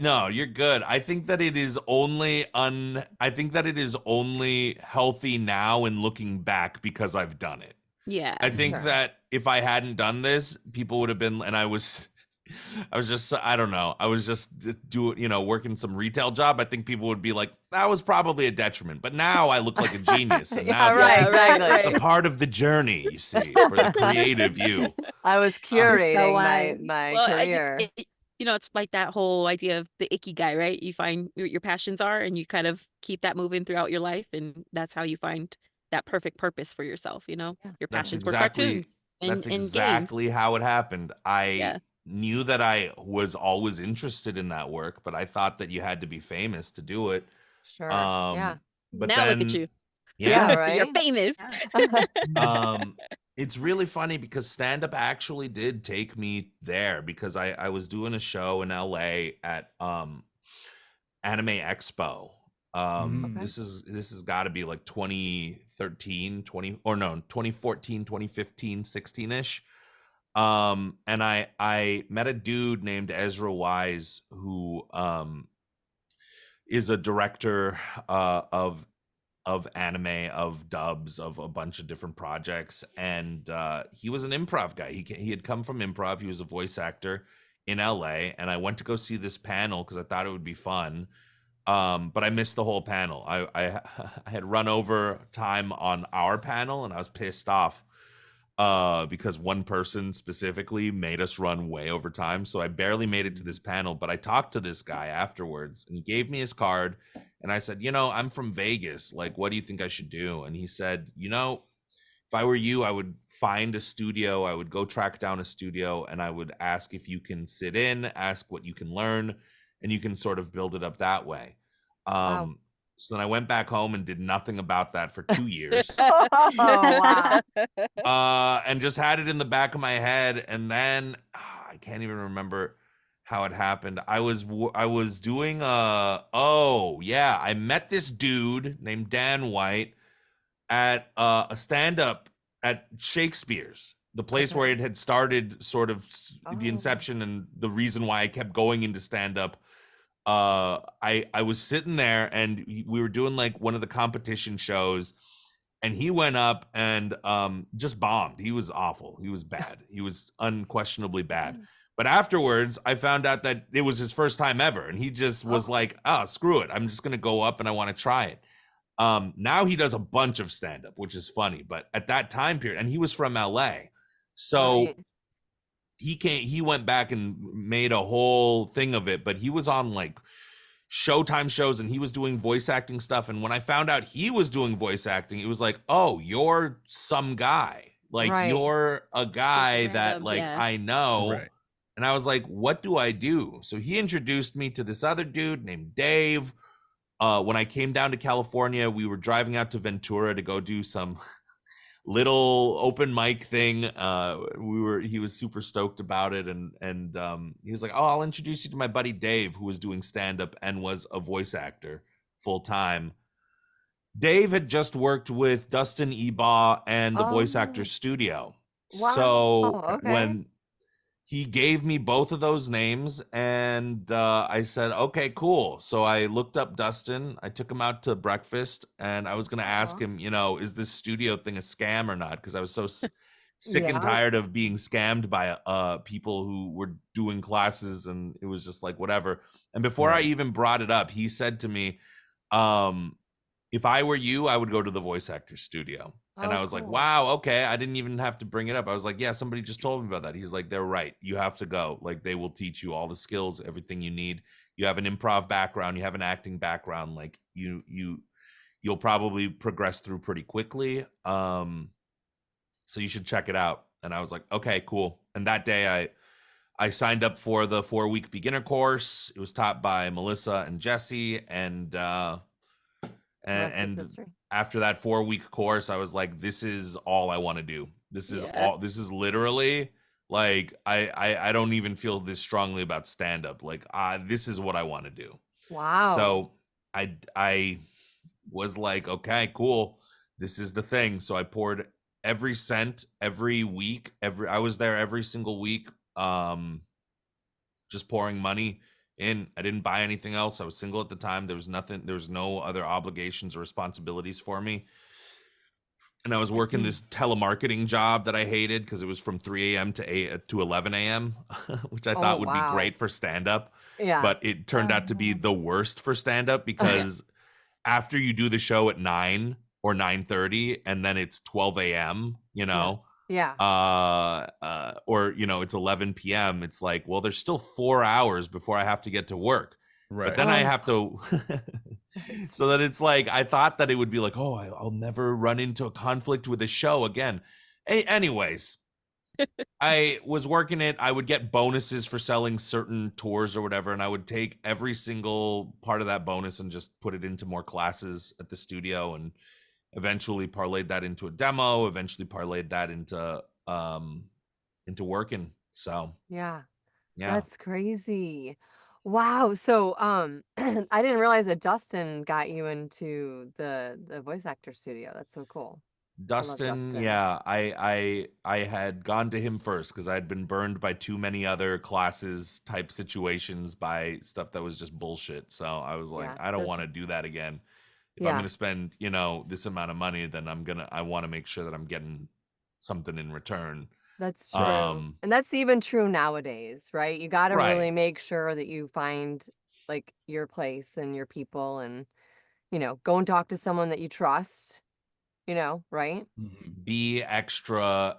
No, you're good. I think that it is only I think that it is only healthy now and looking back because I've done it. Yeah. I think Sure. that if I hadn't done this, people would have been, and I was just, I don't know. I was just working some retail job. I think people would be like, that was probably a detriment. But now I look like a genius. And now Yeah, it's right, like, exactly. it's a part of the journey, you see, for the creative you. I was You're so curating my wise. my Well, career. it's like that whole idea of the icky guy, right? You find what your passions are, and you kind of keep that moving throughout your life, and that's how you find that perfect purpose for yourself. Yeah. Your That's passions were exactly cartoons and that's games. exactly how it happened. I Yeah. knew that I was always interested in that work, but I thought that you had to be famous to do it. Sure. Um Yeah. but Now look at then you. Yeah, yeah, You're right? famous. it's really funny because stand-up actually did take me there because I was doing a show in LA at Anime Expo. Okay. This has got to be like 2013, 20 or no, 2014, 2015, 16ish. And I met a dude named Ezra Wise who is a director of anime, of dubs, of a bunch of different projects, and he was an improv guy. He had come from improv. He was a voice actor in LA, and I went to go see this panel because I thought it would be fun. But I missed the whole panel. I I had run over time on our panel, and I was pissed off because one person specifically made us run way over time. So I barely made it to this panel, but I talked to this guy afterwards and he gave me his card. And I said, I'm from Vegas. Like, what do you think I should do? And he said, if I were you, I would find a studio. I would go track down a studio and I would ask if you can sit in, ask what you can learn, and you can sort of build it up that way. Wow. So then I went back home and did nothing about that for 2 years. Oh, wow. And just had it in the back of my head. And then I can't even remember how it happened. I was doing I met this dude named Dan White at a stand-up at Shakespeare's, the place where Okay. it had started, sort of Oh, the okay. inception and the reason why I kept going into stand-up. I was sitting there and we were doing like one of the competition shows, and he went up and just bombed. He was awful. He was bad. He was unquestionably bad. But afterwards, I found out that it was his first time ever, and he just was Oh. like, screw it. I'm just gonna go up and I want to try it. Now he does a bunch of stand-up, which is funny. But at that time period, and he was from LA. So Right. he went back and made a whole thing of it, but he was on like Showtime shows and he was doing voice acting stuff. And when I found out he was doing voice acting, it was like, oh, you're some guy. Like Right. you're a guy that random, like yeah. I know. Right. And I was like, what do I do? So he introduced me to this other dude named Dave. When I came down to California, we were driving out to Ventura to go do some little open mic thing. He was super stoked about it, and he was like, oh, I'll introduce you to my buddy Dave, who was doing stand-up and was a voice actor full time. Dave had just worked with Dustin Ebaugh and the Voice Actor Oh, Studio. wow. So Okay. when he gave me both of those names, and I said, okay, cool. So I looked up Dustin. I took him out to breakfast, and I was going to ask him, is this studio thing a scam or not? Because I was so sick and Yeah. tired of being scammed by people who were doing classes, and it was just like, whatever. And before I Right. even brought it up, he said to me, if I were you, I would go to the Voice Actor Studio. And Oh, I was like, cool. wow, okay. I didn't even have to bring it up. I was like, yeah, somebody just told me about that. He's like, they're right. You have to go. Like, they will teach you all the skills, everything you need. You have an improv background, you have an acting background. Like you'll probably progress through pretty quickly. So you should check it out. And I was like, okay, cool. And that day I signed up for the 4-week beginner course. It was taught by Melissa and Jesse, and Rest is and history. after that 4-week course, I was like, this is all I want to do. This is literally like I don't even feel this strongly about stand-up. Like this is what I want to do. Wow. So I was like, okay, cool. This is the thing. So I poured every cent every week. I was there every single week. Just pouring money in. I didn't buy anything else. I was single at the time. There was no other obligations or responsibilities for me. And I was working this telemarketing job that I hated because it was from 3 a.m. to 11 a.m., which I thought would be wow. great for stand-up. Yeah. But it turned out to be the worst for stand-up because after you do the show at 9 or 9:30 and then it's 12 a.m., Yeah. or it's 11 p.m. It's like, well, there's still 4 hours before I have to get to work. Right. But then I have to so that it's like, I thought that it would be like, oh, I'll never run into a conflict with a show again. Anyways, I was working it. I would get bonuses for selling certain tours or whatever, and I would take every single part of that bonus and just put it into more classes at the studio, and eventually parlayed that into a demo. Eventually parlayed that into working. So Yeah. yeah, That's crazy. Wow. So, I didn't realize that Dustin got you into the voice actor studio. That's so cool. I love Dustin. Dustin. Yeah, I had gone to him first because I had been burned by too many other classes type situations by stuff that was just bullshit. So I was like, Yeah. I don't There's want to do that again. If I'm yeah, going to spend, this amount of money, then I want to make sure that I'm getting something in return. that's true. Um, And that's even true nowadays, right? You got to really right. make sure that you find like your place and your people and, go and talk to someone that you trust, right? Mhm. Be extra,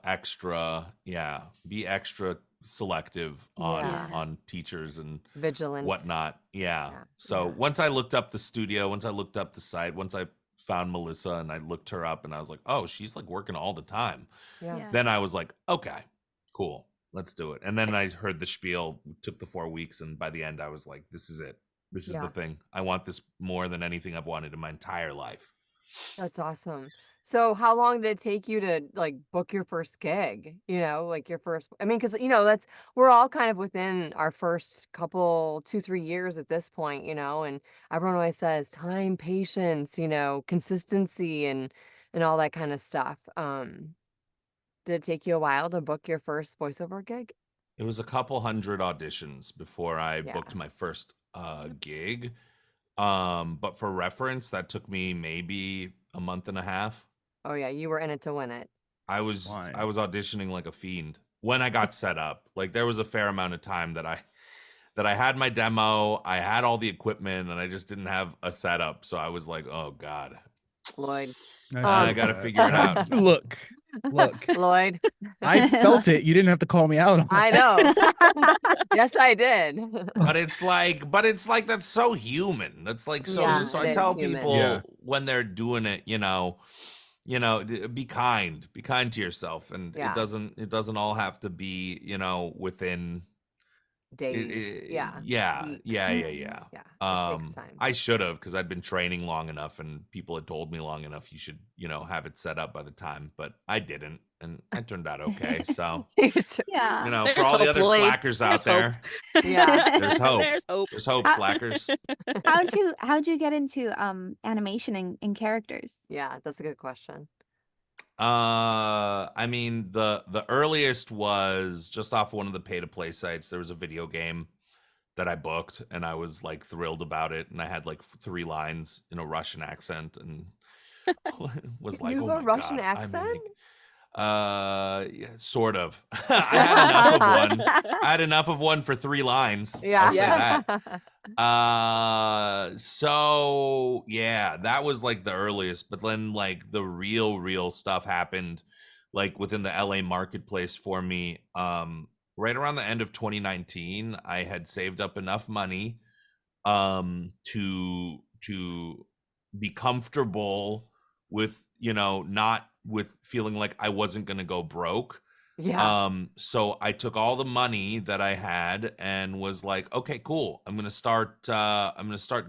yeah. Be extra selective on Yeah. Yeah. on teachers and Vigilant. whatnot. Yeah. Yeah. So Yeah. once I looked up the studio, once I looked up the site, once I found Melissa and I looked her up and I was like, oh, she's like working all the time. Yeah. Yeah. Then I was like, okay, cool, let's do it. And then I heard the spiel, took the 4 weeks, and by the end I was like, this is it. This is the Yeah. thing. I want this more than anything I've wanted in my entire life. That's awesome. So how long did it take you to like book your first gig? Like your first, I mean, because we're all kind of within our first couple, 2, 3 years at this point, and everyone always says time, patience, consistency and all that kind of stuff. Did it take you a while to book your first voiceover gig? It was a couple hundred auditions before I Yeah. booked my first gig. But for reference, that took me maybe a month and a half. Oh yeah, you were in it to win it. I was Why? auditioning like a fiend when I got set up. Like there was a fair amount of time that I had my demo, I had all the equipment, and I just didn't have a setup. So I was like, oh God, Lloyd. I got to figure it out. Look, Lloyd. I felt it. You didn't have to call me out on I it. know. Yes, I did. But it's like that's so human. That's like so. Yeah, So it I is tell human. people Yeah. when they're doing it, be kind to yourself, and Yeah. it doesn't all have to be within Days. Yeah. yeah, Weeks. yeah. Yeah. It takes time. I should have, because I'd been training long enough and people had told me long enough you should have it set up by the time, but I didn't, and I turned out okay. So Yeah. for There's all the hope, other Lloyd. slackers out There's hope. there, Yeah. there's hope. There's hope. There's hope, slackers. How'd you get into animation in characters? Yeah, that's a good question. I mean, the earliest was just off one of the pay to play sites. There was a video game that I booked, and I was like thrilled about it, and I had like 3 lines in a Russian accent, and was like, You oh have a my Russian God, accent? yeah, sort of. I had enough of one. I had enough of one for 3 lines. Yeah. I'll say that. So yeah, that was like the earliest, but then like the real stuff happened like within the LA marketplace for me. Right around the end of 2019, I had saved up enough money to be comfortable with, not with feeling like I wasn't going to go broke. Yeah. So I took all the money that I had and was like, okay, cool. I'm going to start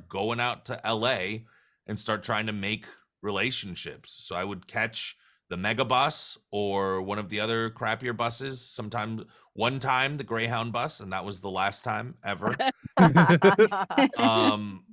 going out to LA and start trying to make relationships. So I would catch the mega bus or one of the other crappier buses, sometimes one time the Greyhound bus, and that was the last time ever. Um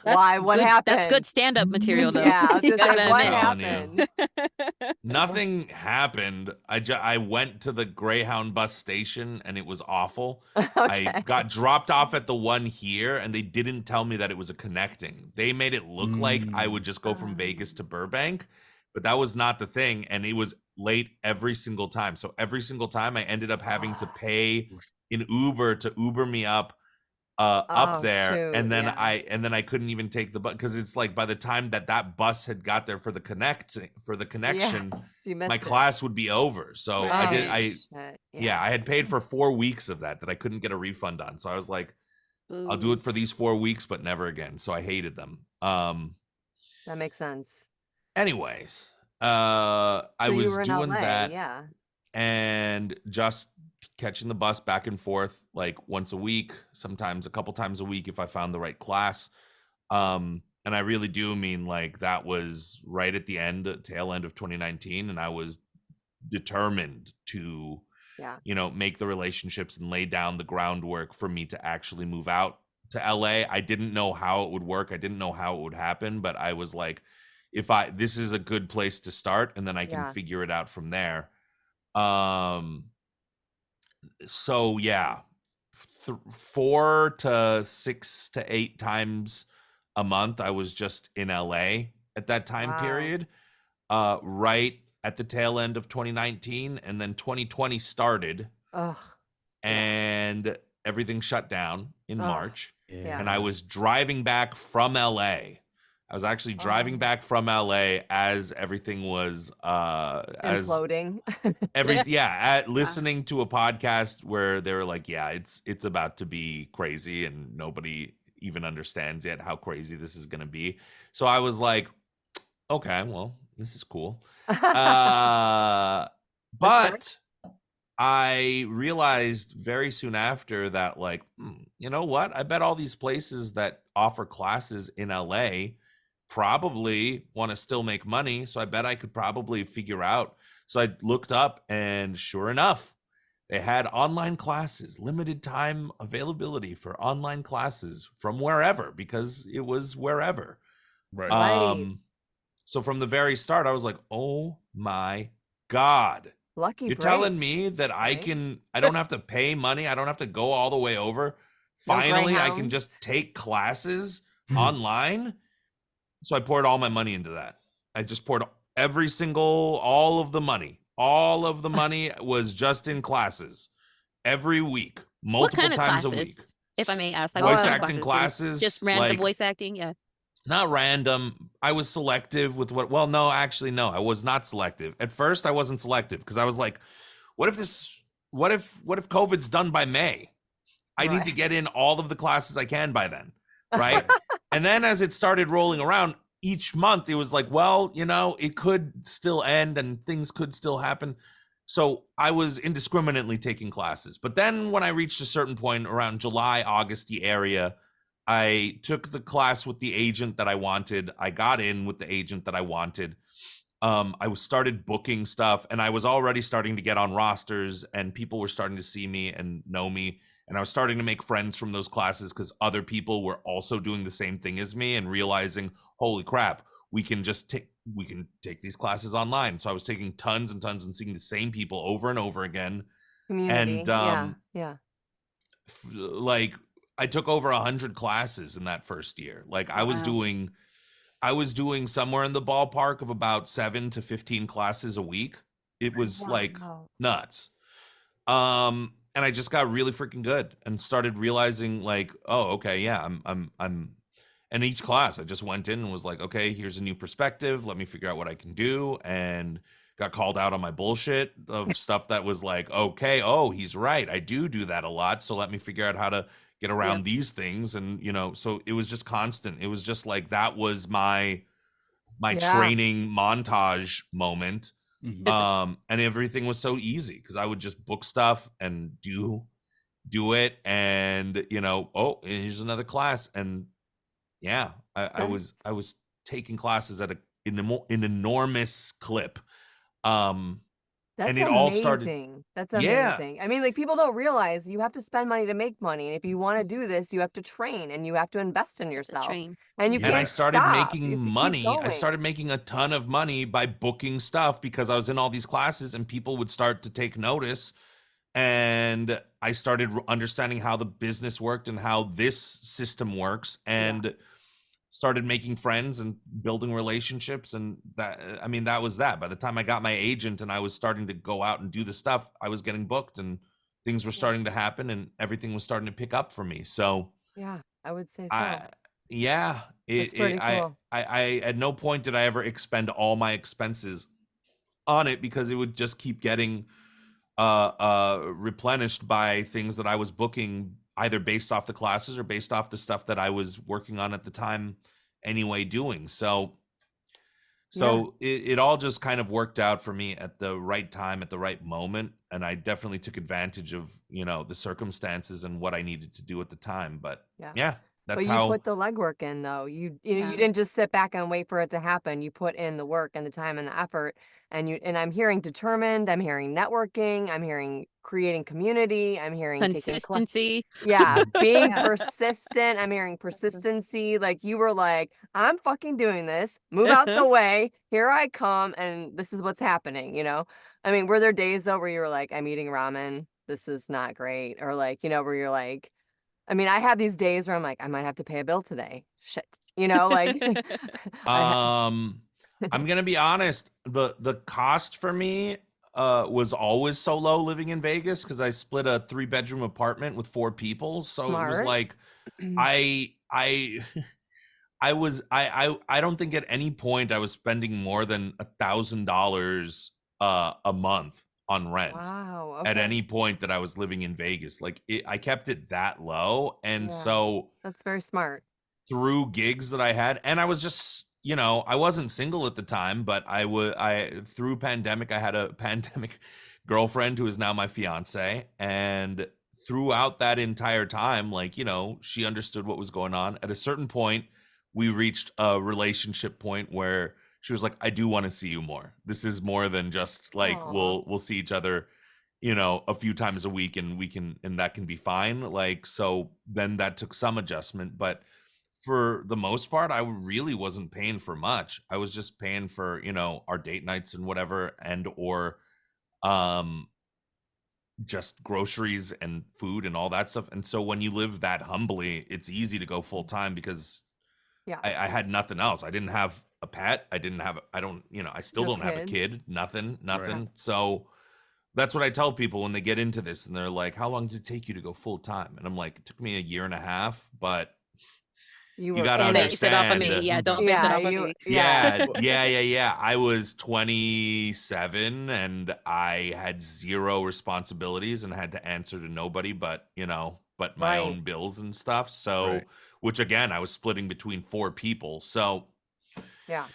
Why? What That's happened? good stand-up material, though. Yeah, I was gonna say, Gotta what admit. happened? Nothing happened. I went to the Greyhound bus station and it was awful. Okay. I got dropped off at the one here and they didn't tell me that it was a connecting. They made it look like I would just go from Vegas to Burbank, but that was not the thing, and it was late every single time. So every single time I ended up having to pay an Uber to Uber me up Oh, there, shoot, and then yeah. I couldn't even take the bus, because it's like by the time that bus had got there for the connection, Yes, you missed my it. class would be over. So Oh, shit. yeah, I had paid for 4 weeks of that I couldn't get a refund on. So I was like, I'll do it for these 4 weeks, but never again. So I hated them. That makes sense. Anyways, I So you was were in doing LA, that. yeah. and just catching the bus back and forth like once a week, sometimes a couple times a week if I found the right class. And I really do mean like that was right at the tail end of 2019, and I was determined to Yeah. make the relationships and lay down the groundwork for me to actually move out to LA. I didn't know how it would work. I didn't know how it would happen, but I was like, this is a good place to start, and then I can Yeah. figure it out from there. So yeah, 4 to 6 to 8 times a month I was just in LA at that time Wow. period, right at the tail end of 2019, and then 2020 started Ugh. and everything shut down in Ugh. March, Yeah. and I was driving back from LA. I was actually driving back from LA as everything was as Imploding. listening to a podcast where they were like, yeah, it's about to be crazy, and nobody even understands yet how crazy this is going to be. So I was like, okay, well, this is cool. This But works. I realized very soon after that, like, you know what? I bet all these places that offer classes in LA probably want to still make money. So I bet I could probably figure out. So I looked up, and sure enough, they had online classes, limited time availability for online classes from wherever, because it was wherever. Right. Right. So from the very start, I was like, oh my God. Lucky You're break. telling me that right? I don't have to pay money. I don't have to go all the way over. No Finally, I can Greyhounds. just take classes online. So I poured all my money into that. I just poured all of the money. All of the money was just in classes every week, What multiple kind of times a classes, week. if I may ask? Like, Voice what kind of acting classes? Just classes, random like, voice acting? Yeah. not random. I was selective with what. Well, no, actually, no, I was not selective. At first, I wasn't selective because I was like, what if COVID's done by May? I need to Right. get in all of the classes I can by then, right? And then as it started rolling around each month, it was like, well, it could still end and things could still happen. So I was indiscriminately taking classes. But then when I reached a certain point around July, August area, I took the class with the agent that I wanted. I got in with the agent that I wanted. I started booking stuff, and I was already starting to get on rosters, and people were starting to see me and know me. And I was starting to make friends from those classes because other people were also doing the same thing as me and realizing, holy crap, we can take these classes online. So I was taking tons and tons and seeing the same people over and over again. Community. And yeah. like I took over 100 classes in that first year. Like I was doing somewhere in the ballpark of about 7 to 15 classes a week. It was like Wow. nuts. And I just got really freaking good and started realizing like, oh, okay, yeah, I'm and each class I just went in and was like, okay, here's a new perspective. Let me figure out what I can do, and got called out on my bullshit of stuff that was like, okay, oh, he's right. I do that a lot. So let me figure out how to get around these things. And, so it was just constant. It was just like, that was my Yeah. training montage moment. Mhm. And everything was so easy because I would just book stuff and do it. And, oh, here's another class. And yeah, I was taking classes at an enormous clip. That's And it all started. amazing. That's Yeah. amazing. I mean, like, people don't realize you have to spend money to make money. And if you want to do this, you have to train and you have to invest in yourself. Train. And you And I can't started stop. You making have to keep money. I going. started making a ton of money by booking stuff because I was in all these classes and people would start to take notice. And I started understanding how the business worked and how this system works, and started making friends and building relationships. And that was that. By the time I got my agent and I was starting to go out and do the stuff, I was getting booked and things were starting to happen and everything was starting to pick up for me. So Yeah, I would say so. That's pretty cool. I at no point did I ever expend all my expenses on it because it would just keep getting replenished by things that I was booking, either based off the classes or based off the stuff that I was working on at the time anyway doing. So So it all just kind of worked out for me at the right time, at the right moment. And I definitely took advantage of, the circumstances and what I needed to do at the time. But Yeah. yeah, But that's you how. put the legwork in though. You Yeah. didn't just sit back and wait for it to happen. You put in the work and the time and the effort. And I'm hearing determined, I'm hearing networking, I'm hearing creating community, I'm hearing taking Consistency. yeah, being Yeah. persistent. I'm hearing persistency. Like you were like, I'm fucking doing this. Move out the way. Here I come. And this is what's happening, I mean, were there days though where you were like, I'm eating ramen. This is not great. Or like, where you're like, I mean, I have these days where I'm like, I might have to pay a bill today. Shit. Like I'm gonna be honest. The cost for me was always so low living in Vegas because I split a 3-bedroom apartment with 4 people. So it was Smart. like I I don't think at any point I was spending more than $1,000 a month on rent Wow. at Okay. any point that I was living in Vegas. Like I kept it that low, and Yeah. so That's very smart. through gigs that I had, and I was just I wasn't single at the time, but I through pandemic I had a pandemic girlfriend who is now my fiance, and throughout that entire time, like she understood what was going on. At a certain point we reached a relationship point where she was like, I do want to see you more. This is more than just like Aw. we'll see each other a few times a week, and that can be fine. Like, so then that took some adjustment, but for the most part, I really wasn't paying for much. I was just paying for, our date nights and whatever, and or um just groceries and food and all that stuff. And so when you live that humbly, it's easy to go full time because Yeah. I had nothing else. I didn't have a pet. I still No don't have a kid. kids. Nothing. Right. So that's what I tell people when they get into this and they're like, how long did it take you to go full time? And I'm like, it took me 1.5 years, but You you were gotta in it. Base it off of me. understand. Yeah, don't base it Yeah, off of you me. yeah. Yeah. I was 27 and I had 0 responsibilities and had to answer to nobody but my Right. own bills and stuff. So, Right. which again, I was splitting between 4 people. Yeah.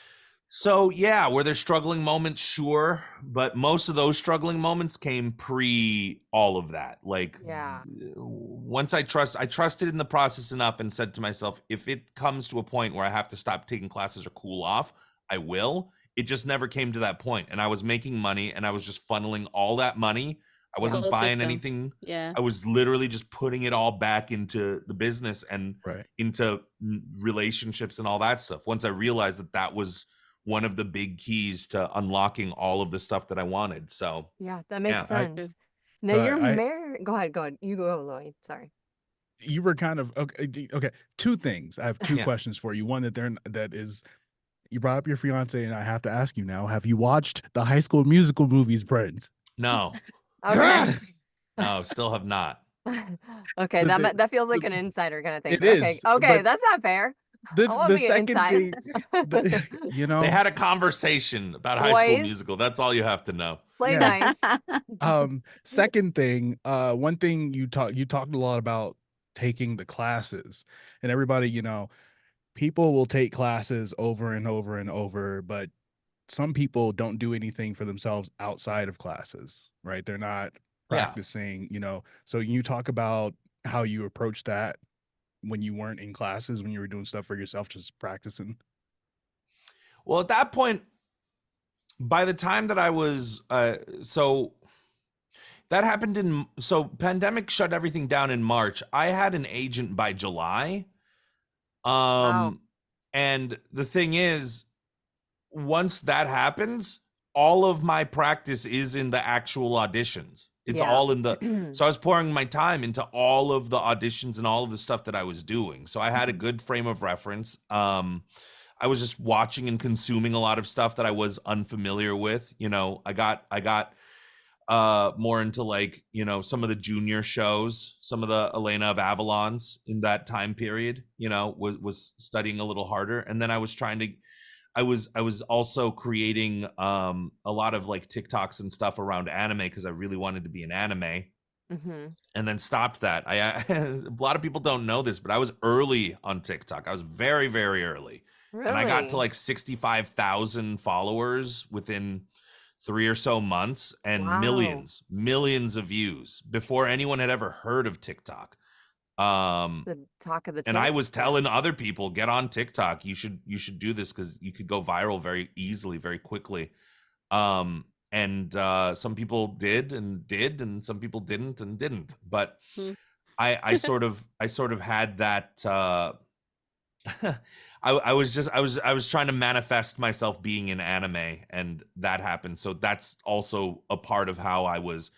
So yeah, were there struggling moments? Sure, but most of those struggling moments came pre all of that. Like, Yeah. once I trusted in the process enough and said to myself, if it comes to a point where I have to stop taking classes or cool off, I will. It just never came to that point, and I was making money, and I was just funneling all that money. I Yeah. wasn't Full buying system. anything. Yeah. I was literally just putting it all back into the business and Right. into relationships and all that stuff. Once I realized that was one of the big keys to unlocking all of the stuff that I wanted. So Yeah, that makes yeah, sense. Now So you're I married. Go ahead. You go, Lloyd. Sorry. you were kind of okay. 2 things. I have 2 Yeah. questions for you. One that is you brought up your fiance, and I have to ask you now: have you watched the High School Musical movies, Brent? no, Okay. no, still have not. Okay, The- that feels like the- an insider kind of thing. It But okay. is, Okay, but that's not fair. I want the to be an second inside. thing, They had a conversation about High School Boys. Musical. That's all you have to know. Play Yeah. nice. Second thing, one thing you talked a lot about taking the classes, and everybody, people will take classes over and over and over, but some people don't do anything for themselves outside of classes, right? They're not Yeah. practicing, so you talk about how you approach that when you weren't in classes, when you were doing stuff for yourself, just practicing. Well, at that point, by the time that I was, so that happened so pandemic shut everything down in March. I had an agent by July. Wow. And the thing is, once that happens, all of my practice is in the actual auditions. It's Yeah. all in so I was pouring my time into all of the auditions and all of the stuff that I was doing. So I had a good frame of reference. I was just watching and consuming a lot of stuff that I was unfamiliar with. I got more into like, some of the junior shows, some of the Elena of Avalons in that time period, was studying a little harder. And then I was also creating a lot of like TikToks and stuff around anime because I really wanted to be an anime. And then stopped that. A lot of people don't know this, but I was early on TikTok. I was very, very early. And I got to Really? like 65,000 followers within 3 or so months and Wow. millions of views before anyone had ever heard of TikTok. The talk of the And I tick. was telling other people, get on TikTok. You should do this because you could go viral very easily, very quickly. And some people did, and some people didn't. But Hmm. I sort of had that. I was trying to manifest myself being in anime, and that happened. So that's also a part of how I was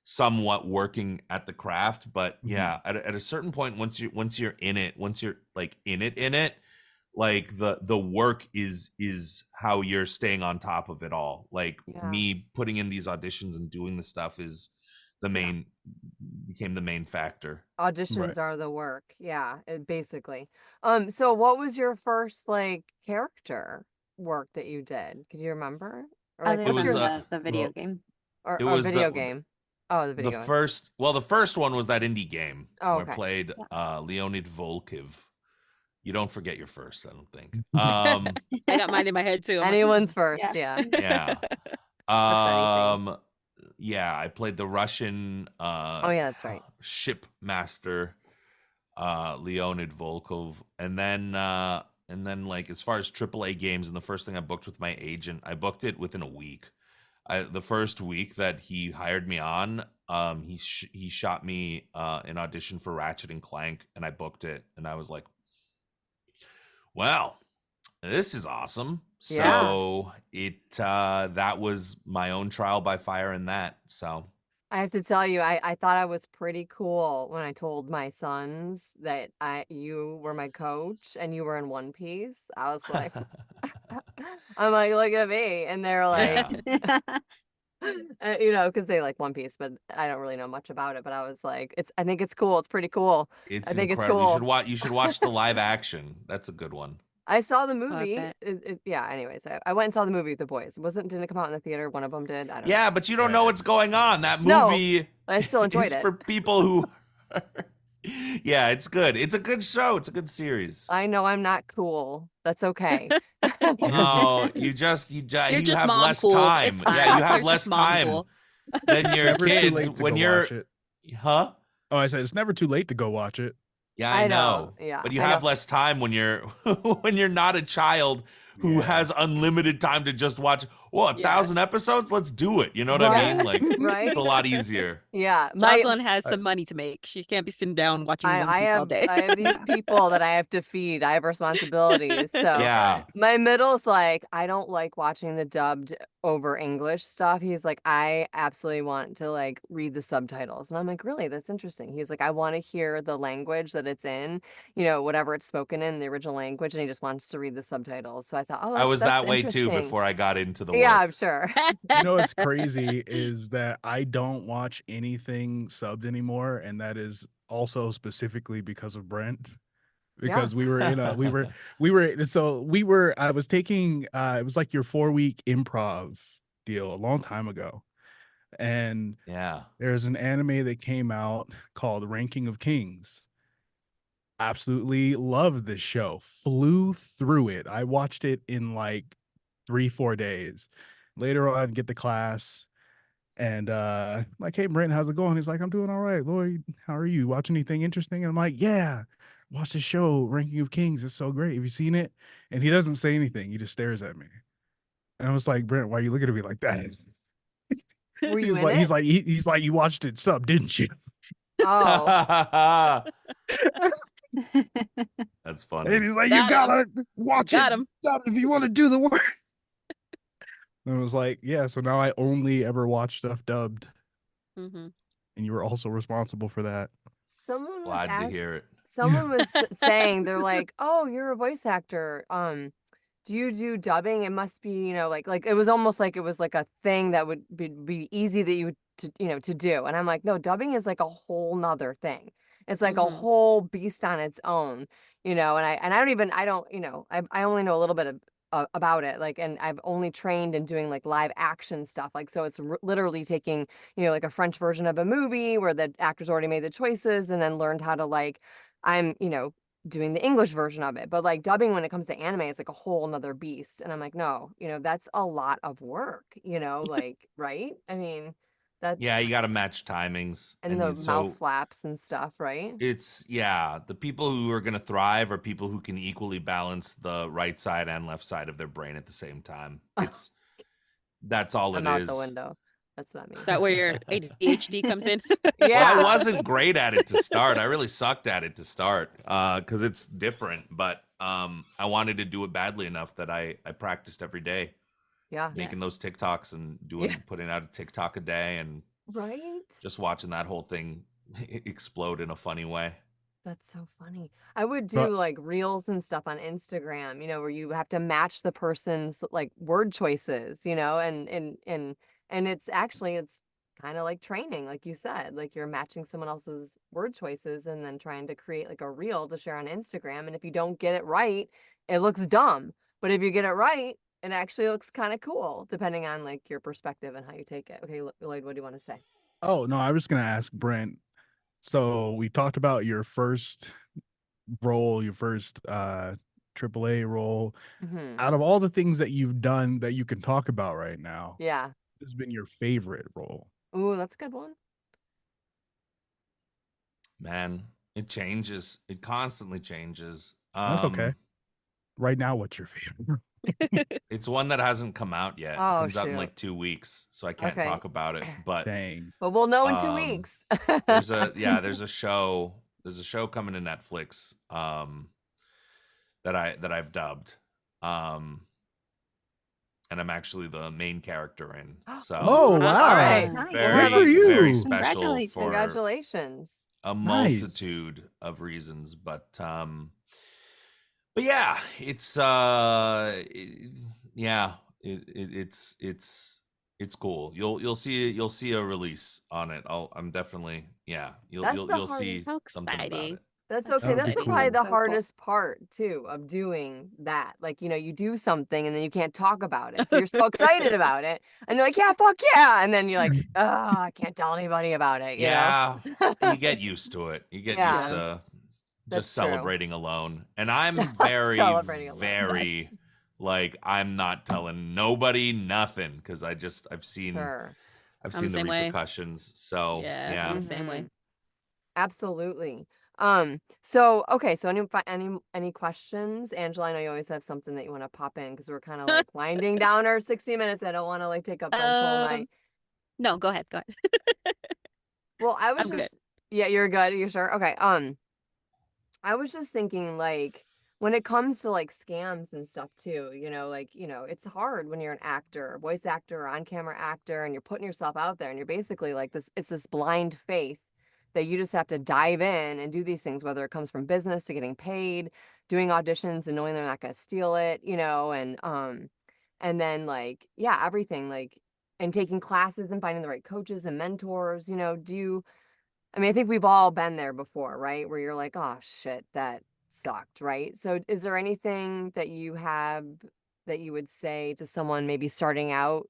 somewhat working at the craft. But yeah, at a certain point, once you're in it, once you're like in it, like the work is how you're staying on top of it all. Like Yeah. me putting in these auditions and doing the stuff is the main became the main factor. Auditions Right. are the work. Yeah, basically. So what was your first like character work that you did? Could you remember? Or like Other It what's was than your the video Well, game. or it a was video game? Oh, the the video game. first the first one was that indie game Oh, where I okay. played Yeah. Leonid Volkiv. You don't forget your first, I don't think. I got mine in my head too. I'm like, Anyone's first, Yeah. yeah. yeah. First anything. Yeah, I played the Russian Oh yeah, that's right. ship master Leonid Volkov, and then like as far as AAA games, and the first thing I booked with my agent, I booked it within a week. The first week that he hired me on, he shot me an audition for Ratchet and Clank, and I booked it, and I was like, "Wow, this is awesome!" Yeah. So that was my own trial by fire in that. So I have to tell you, I thought I was pretty cool when I told my sons that you were my coach and you were in One Piece. I was like, I'm like, look at me, and they're like, yeah, you know, because they like One Piece, but I don't really know much about it. But I was like, I think it's cool. It's pretty cool. I it's think it's incredible. You should cool. watch. You should watch the live action. That's a good one. I saw the Oh, I movie. bet. Yeah. Anyways, I went and saw the movie with the boys. Didn't it come out in the theater? One of them did. I don't know. Yeah, but you don't know what's going on. That No, movie but I still enjoyed is it. for people who. Yeah, it's good. It's a good show. It's a good series. I know I'm not cool. That's okay. Oh, you You're you just have mom less cool. time. It's Yeah, fine. you have You're less just mom time cool. than your never too kids late to when go you're. watch it. Huh? Oh, I said it's never too late to go watch it. Yeah, I know. Yeah, But you I have know. less time when you're when you're not a child who Yeah. has unlimited time to just watch. Well, 1,000 episodes. Let's do it. You know what I mean? Like Right? it's a lot easier. Yeah, Jocelyn has I- some money to make. She can't be sitting down watching One Piece all day. I have these Yeah. people that I have to feed. I have responsibilities. So Yeah. my middle's like, I don't like watching the dubbed over English stuff. He's like, I absolutely want to like read the subtitles. And I'm like, really? That's interesting. He's like, I want to hear the language that it's in, you know, whatever it's spoken in, the original language, and he just wants to read the subtitles. So I thought, oh, I was that's that way too interesting. before I got into the Yeah, work. I'm sure. You know what's crazy is that I don't watch anything subbed anymore, and that is also specifically because of Brent. Because we were in a I was taking it was like your 4-week improv deal a long time ago. And Yeah. there's an anime that came out called Ranking of Kings. Absolutely loved this show. Flew through it. I watched it in like 3-4 days. Later on, get to class and like, hey Brent, how's it going? He's like, I'm doing all right. Lloyd, how are you? Watch anything interesting? And I'm like, yeah, watch the show, Ranking of Kings. It's so great. Have you seen it? And he doesn't say anything. He just stares at me. And I was like, Brent, why are you looking at me like that? Were you He's in like, it? he's like, you watched it sub, didn't you? Oh, That's And funny. he's like, Got you him. gotta watch Got it him. if you want to do the work. And I was like, yeah, so now I only ever watch stuff dubbed. Hmm. And you were also responsible for that. someone was Glad to hear it. someone was saying, they're like, "Oh, you're a voice actor. Do you do dubbing? It must be, you know, like it was almost like it was like a thing that would be easy that you would to do." And I'm like, "No, dubbing is like a whole nother thing. It's like a Mhm. whole beast on its own, you know." And I don't, you know, I only know a little bit of about it, like, and I've only trained in doing like live action stuff, like, so it's literally taking, you know, like a French version of a movie where the actors already made the choices and then learned how to like, I'm, you know, doing the English version of it. But like dubbing when it comes to anime, it's like a whole nother beast. And I'm like, no, that's a lot of work, like, right? I mean, that Yeah, you got to match timings, and and the mouth so flaps and stuff, right? it's the people who are going to thrive are people who can equally balance the right side and left side of their brain at the same time. That's all I'm it out the is. window. That's not me. Is that where your ADHD comes in? Well, Yeah. I wasn't great at it to start. I really sucked at it to start because it's different. But I wanted to do it badly enough that I practiced every day, Yeah. Yeah. making those TikToks and putting out a TikTok a day and Right? just watching that whole thing explode in a funny way. That's so funny. I would So- do like reels and stuff on Instagram, where you have to match the person's like word choices, and it's kind of like training, like you said, like you're matching someone else's word choices and then trying to create like a reel to share on Instagram. And if you don't get it right, it looks dumb. But if you get it right, it actually looks kind of cool, depending on like your perspective and how you take it. Okay, Lloyd, what do you want to say? Oh no, I was gonna ask Brent. So we talked about your first role, your first AAA role. Hmm. Out of all the things that you've done that you can talk about right now, Yeah. what has been your favorite role? Ooh, that's a good one. Man, it changes. It constantly changes. That's okay. Right now, what's your favorite? It's one that hasn't come out yet. It Oh, comes out in shoot. like 2 weeks, so I can't Okay. talk about it. But Dang. But we'll know in 2 Um, weeks. there's a show coming to Netflix that I've dubbed. And I'm actually the main character in. So Oh All wow! right. Nice. very, Good for you. very special Congratulations. for Congratulations. a Nice. multitude of reasons. But yeah, it's it's cool. You'll see a release on it. I'm definitely That's the you'll see How something about exciting. it. That's That's okay. That would That's be probably cool. the So cool. hardest part too of doing that. Like, you do something and then you can't talk about it. So you're so excited about it. And you're like, yeah, fuck yeah. And then you're like, oh, I can't tell anybody about it, Yeah, you get used to it. You get used Yeah, to that's just true. celebrating alone. And I'm very, Celebrating alone. very like I'm not telling nobody nothing because I've seen Sure. I'm the the same way. repercussions. So Yeah, yeah. I'm the same way. Mhm. Absolutely. So okay, so any questions? Angela, I know you always have something that you want to pop in because we're kind of like winding down our 60 minutes. I don't want to like take up Brent's whole night. No, go ahead. Go ahead. Well, I was I'm good. yeah, you're good. You sure? Okay. I was just thinking like when it comes to like scams and stuff too, it's hard when you're an actor, voice actor, or on-camera actor, and you're putting yourself out there and you're basically like it's this blind faith that you just have to dive in and do these things, whether it comes from business to getting paid, doing auditions and knowing they're not going to steal it, and then like, yeah, everything like, and taking classes and finding the right coaches and mentors, I think we've all been there before, right? Where you're like, oh shit, that sucked, right? So is there anything that you have that you would say to someone maybe starting out,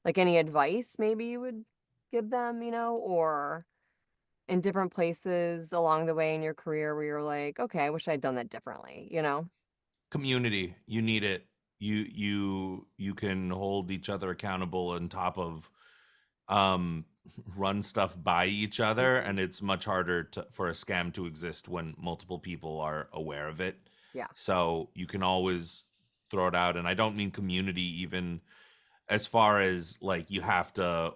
like any advice maybe you would give them, or in different places along the way in your career where you're like, okay, I wish I'd done that differently, Community, you need it. You can hold each other accountable on top of run stuff by each other, and it's much harder for a scam to exist when multiple people are aware of it. Yeah. So you can always throw it out, and I don't mean community even as far as like you have to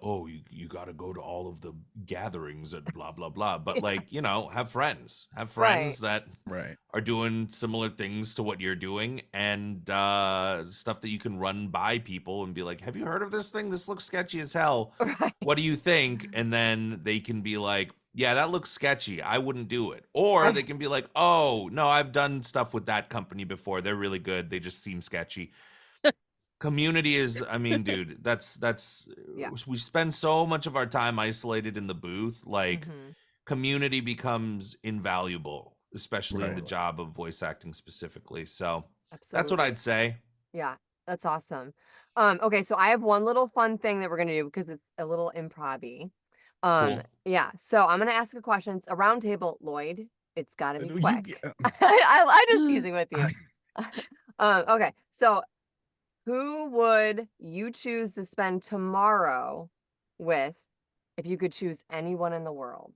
you got to go to all of the gatherings and blah blah blah, but like have friends Right. that Right. are doing similar things to what you're doing, and stuff that you can run by people and be like, have you heard of this thing? This looks sketchy as hell. Right. What do you think? And then they can be like, yeah, that looks sketchy, I wouldn't do it. Or they can be like, oh no, I've done stuff with that company before, they're really good, they just seem sketchy. Community is, dude, that's Yeah. we spend so much of our time isolated in the booth, like Mhm. community becomes invaluable, especially in the Right. job of voice acting specifically. So that's what Absolutely. I'd say. Yeah, that's awesome. Okay, so I have one little fun thing that we're gonna do because it's a little improv-y. Cool. Yeah, so I'm gonna ask a question. It's a round table, Lloyd. it's got to be You quick. get- I just teasing with you. Okay, so who would you choose to spend tomorrow with if you could choose anyone in the world?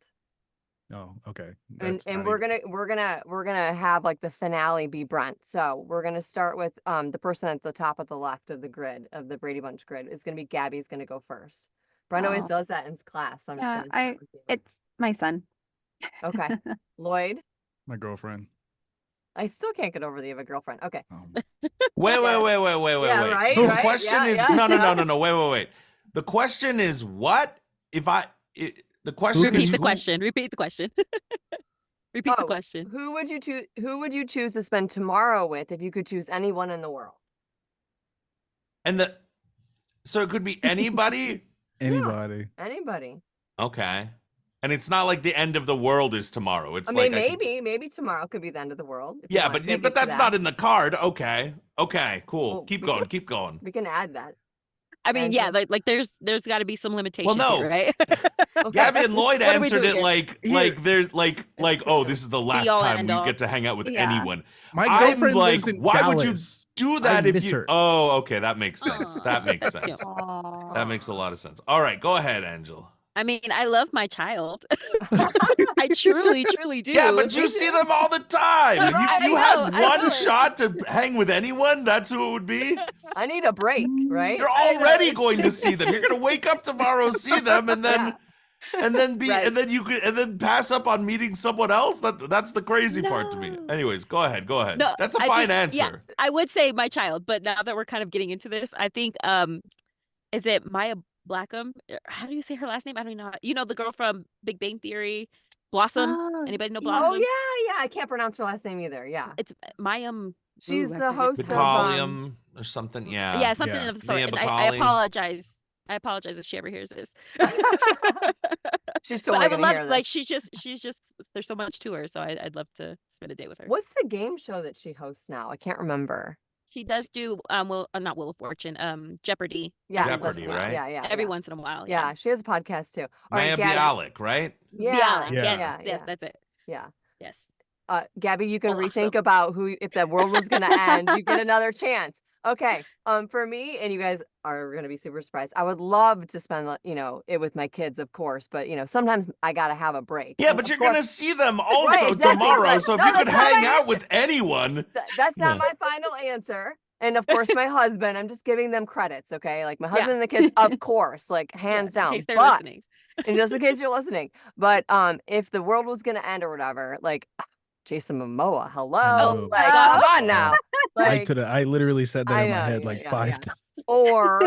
Oh, okay. And That's and not we're even- gonna have like the finale be Brent. So we're gonna start with the person at the top of the left of the grid of the Brady Bunch grid. It's gonna be Gabby's gonna go first. Brent always Oh. does that in class. So I'm just Yeah, gonna start with you. it's my son. Okay. Lloyd, my girlfriend. I still can't get over that you have a girlfriend. Okay. Wait. Yeah, right, The right, question yeah, is yeah, no. Wait. The question is what? The question Who is Repeat the who- question. Repeat the question. Repeat the Oh, question. who would you choose? Who would you choose to spend tomorrow with if you could choose anyone in the world? And so it could be anybody. Anybody. Anybody. Okay. And it's not like the end of the world is tomorrow. It's I like mean, maybe tomorrow could be the end of the world. if you Yeah, wanna take but it to that's that. not in the card. Okay, cool. Well, Keep we going. can- Keep going. We can add that. I mean, yeah, Angela? like there's got to be some limitations no. here, right? Okay. Gabby and Lloyd What are we answered doing it here? like there's like It's oh, just this is the last all, time end you all. get to hang out with Yeah. anyone. My I'm girlfriend like, lives in why would you Dallas. do I that if miss you? her. Oh, okay, that makes sense. Aw, That makes that's cute. sense. Aw. That makes a lot of sense. All right, go ahead, Angela. I mean, I love my child. I truly do. Yeah, but you see them all the time. I You know, had I one know. shot to hang with anyone. That's who it would be. I need a break, right? You're I know, already it's going to true, see it's them. You're true. gonna wake up tomorrow, see them, and then Yeah. Right. and then you could and then pass up on meeting someone else. That's the crazy part to me. No. Anyways, go ahead. No, That's a I fine think, answer. yeah, I would say my child, but now that we're kind of getting into this, I think is it Maya Blackham? How do you say her last name? I don't even know. You know the girl from Big Bang Theory, Blossom. Oh, Anybody know yeah. Blossom? Oh yeah. I can't pronounce her last name either. Yeah. It's Mayam. She's I the forget host the of name. Bacallium or something. Yeah. Yeah, something Yeah. of the sort. Mia And I Bacalli. apologize. I apologize if she ever hears this. She's But totally I would gonna love, hear this. like, she's just there's so much to her, so I'd love to spend a day with her. What's the game show that she hosts now? I can't remember. She does do not Wheel of Fortune, Jeopardy. Yeah, every once in Jeopardy, a while. right? Yeah. Every once in a while. Yeah, she has a podcast too. All Maya right, Gabby. Bialik, right? Yeah, Bialik, Yeah. yes, that's it. yeah. Yes. Gabby, you can Awesome. rethink about who, if the world was gonna end, you get another chance. Okay. For me, and you guys are gonna be super surprised. I would love to spend, it with my kids, of course, but sometimes I gotta have a break. Yeah, And but of you're course, gonna see them also exactly, tomorrow. but- So if no, you could that's not hang my out with anyone, that's not Yeah. my final answer. And of course, my husband. I'm just giving them credits, okay? Like my husband Yeah. and the kids, of course, like hands in down. case they're But listening. and just in case you're listening, but if the world was gonna end or whatever, like Jason Momoa, hello, know. like gosh. come on now, like I literally said that I in my know, head yeah, like yeah, 5 yeah. times. or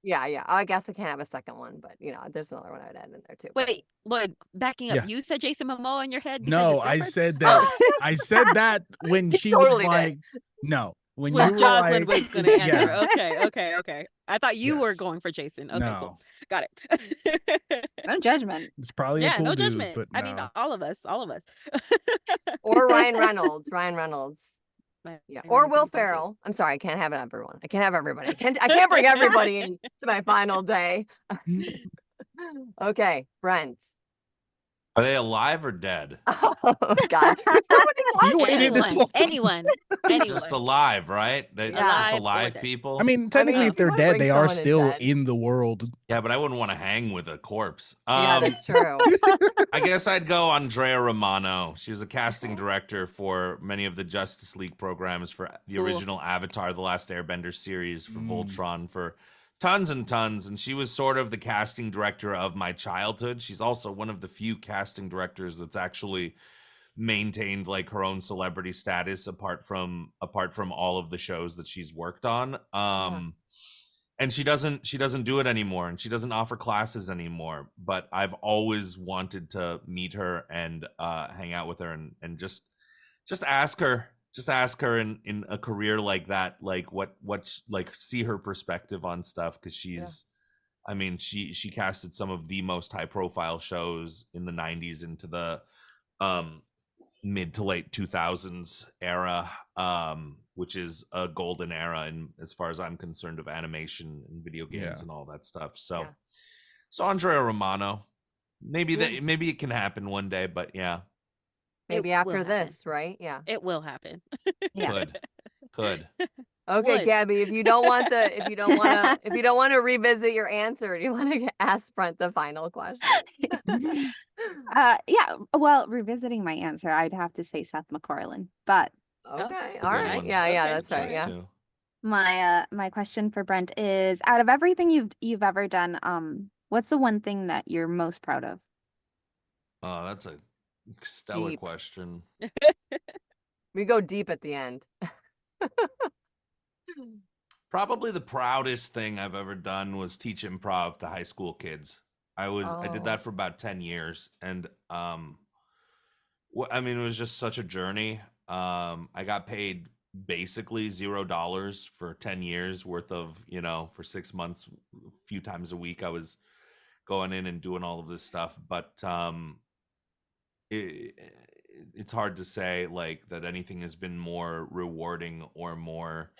yeah. I guess I can't have a second one, but there's another one I would add in there too. but- Wait, Lloyd, backing up. Yeah. You said Jason Momoa in your head? beside No, your I girlfriend? said that. I said that when You she totally was did. like, no. When When you were Jocelyn like, was going to answer. yeah, Okay. I thought you were Yes. going for Jason. Okay, no, cool. Got it. No judgment. it's probably a Yeah, cool no dude, judgment. but I mean, no. all of us. or Ryan Reynolds. Right, Yeah, I or remember Will thinking that too. Ferrell. I'm sorry, I can't have everyone. I can't have everybody. I can't bring everybody in to my final day. Okay, Brent. are they alive or dead? Oh God, so many You waited this whole time. Anyone. Just alive, right? They're just Alive or alive dead. people. I mean, technically, if if they're you wanna dead, bring they are someone in still dead. in the world. yeah, but I wouldn't want to hang with a corpse. Yeah, that's true. I guess I'd go Andrea Romano. She was a casting director for many of the Justice League programs for the Cool. original Avatar: The Last Airbender series, for Mm. Voltron, for tons and tons. And she was sort of the casting director of my childhood. She's also one of the few casting directors that's actually maintained like her own celebrity status apart from all of the shows that she's worked on. And she doesn't do it anymore, and she doesn't offer classes anymore, but I've always wanted to meet her and hang out with her and just ask her in a career like that, like what like see her perspective on stuff, because she's I mean, she casted some of the most high profile shows in the 90s into the mid to late 2000s era, which is a golden era, and as far as I'm concerned, of animation and video games Yeah. and all that stuff. So Yeah. so Andrea Romano, maybe Yeah. maybe it can happen one day, but yeah. Maybe will after happen. this, right? Yeah. It will happen. Yeah. Could. Okay, Would. Gabby, if you don't want to revisit your answer, do you want to ask Brent the final question? Yeah. Well, revisiting my answer, I'd have to say Seth MacFarlane. But Okay, A all good right. one. Yeah, Okay. that's right. Choice Yeah. too. my question for Brent is, out of everything you've ever done, what's the one thing that you're most proud of? Oh, that's a stellar Deep. question. We go deep at the end. Probably the proudest thing I've ever done was teach improv to high school kids. I did Oh, that for about 10 years, and I mean, it was just such a journey. I got paid basically $0 for 10 years worth of, for 6 months, a few times a week I was going in and doing all of this stuff. But it, it's hard to say like that anything has been more rewarding or more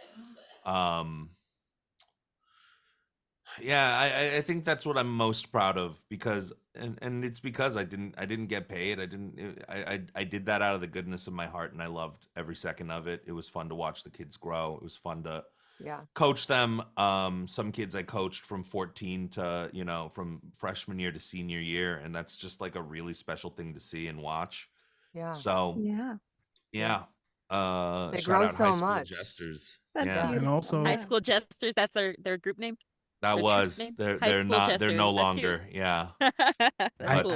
yeah, I think that's what I'm most proud of, because and it's because I didn't get paid. I did that out of the goodness of my heart, and I loved every second of it. It was fun to watch the kids grow. It was fun to yeah. coach them. Some kids I coached from 14 to, from freshman year to senior year, and that's just like a really special thing to see and watch. Yeah. So Yeah. yeah. They Shout grow out High so School much. Jesters. That's Yeah. And beautiful. also- High Yeah. School Jesters, that's their group name. That The troop was name? they're High they're School not they're no Jesters, that's cute. longer. Yeah. That's But cool.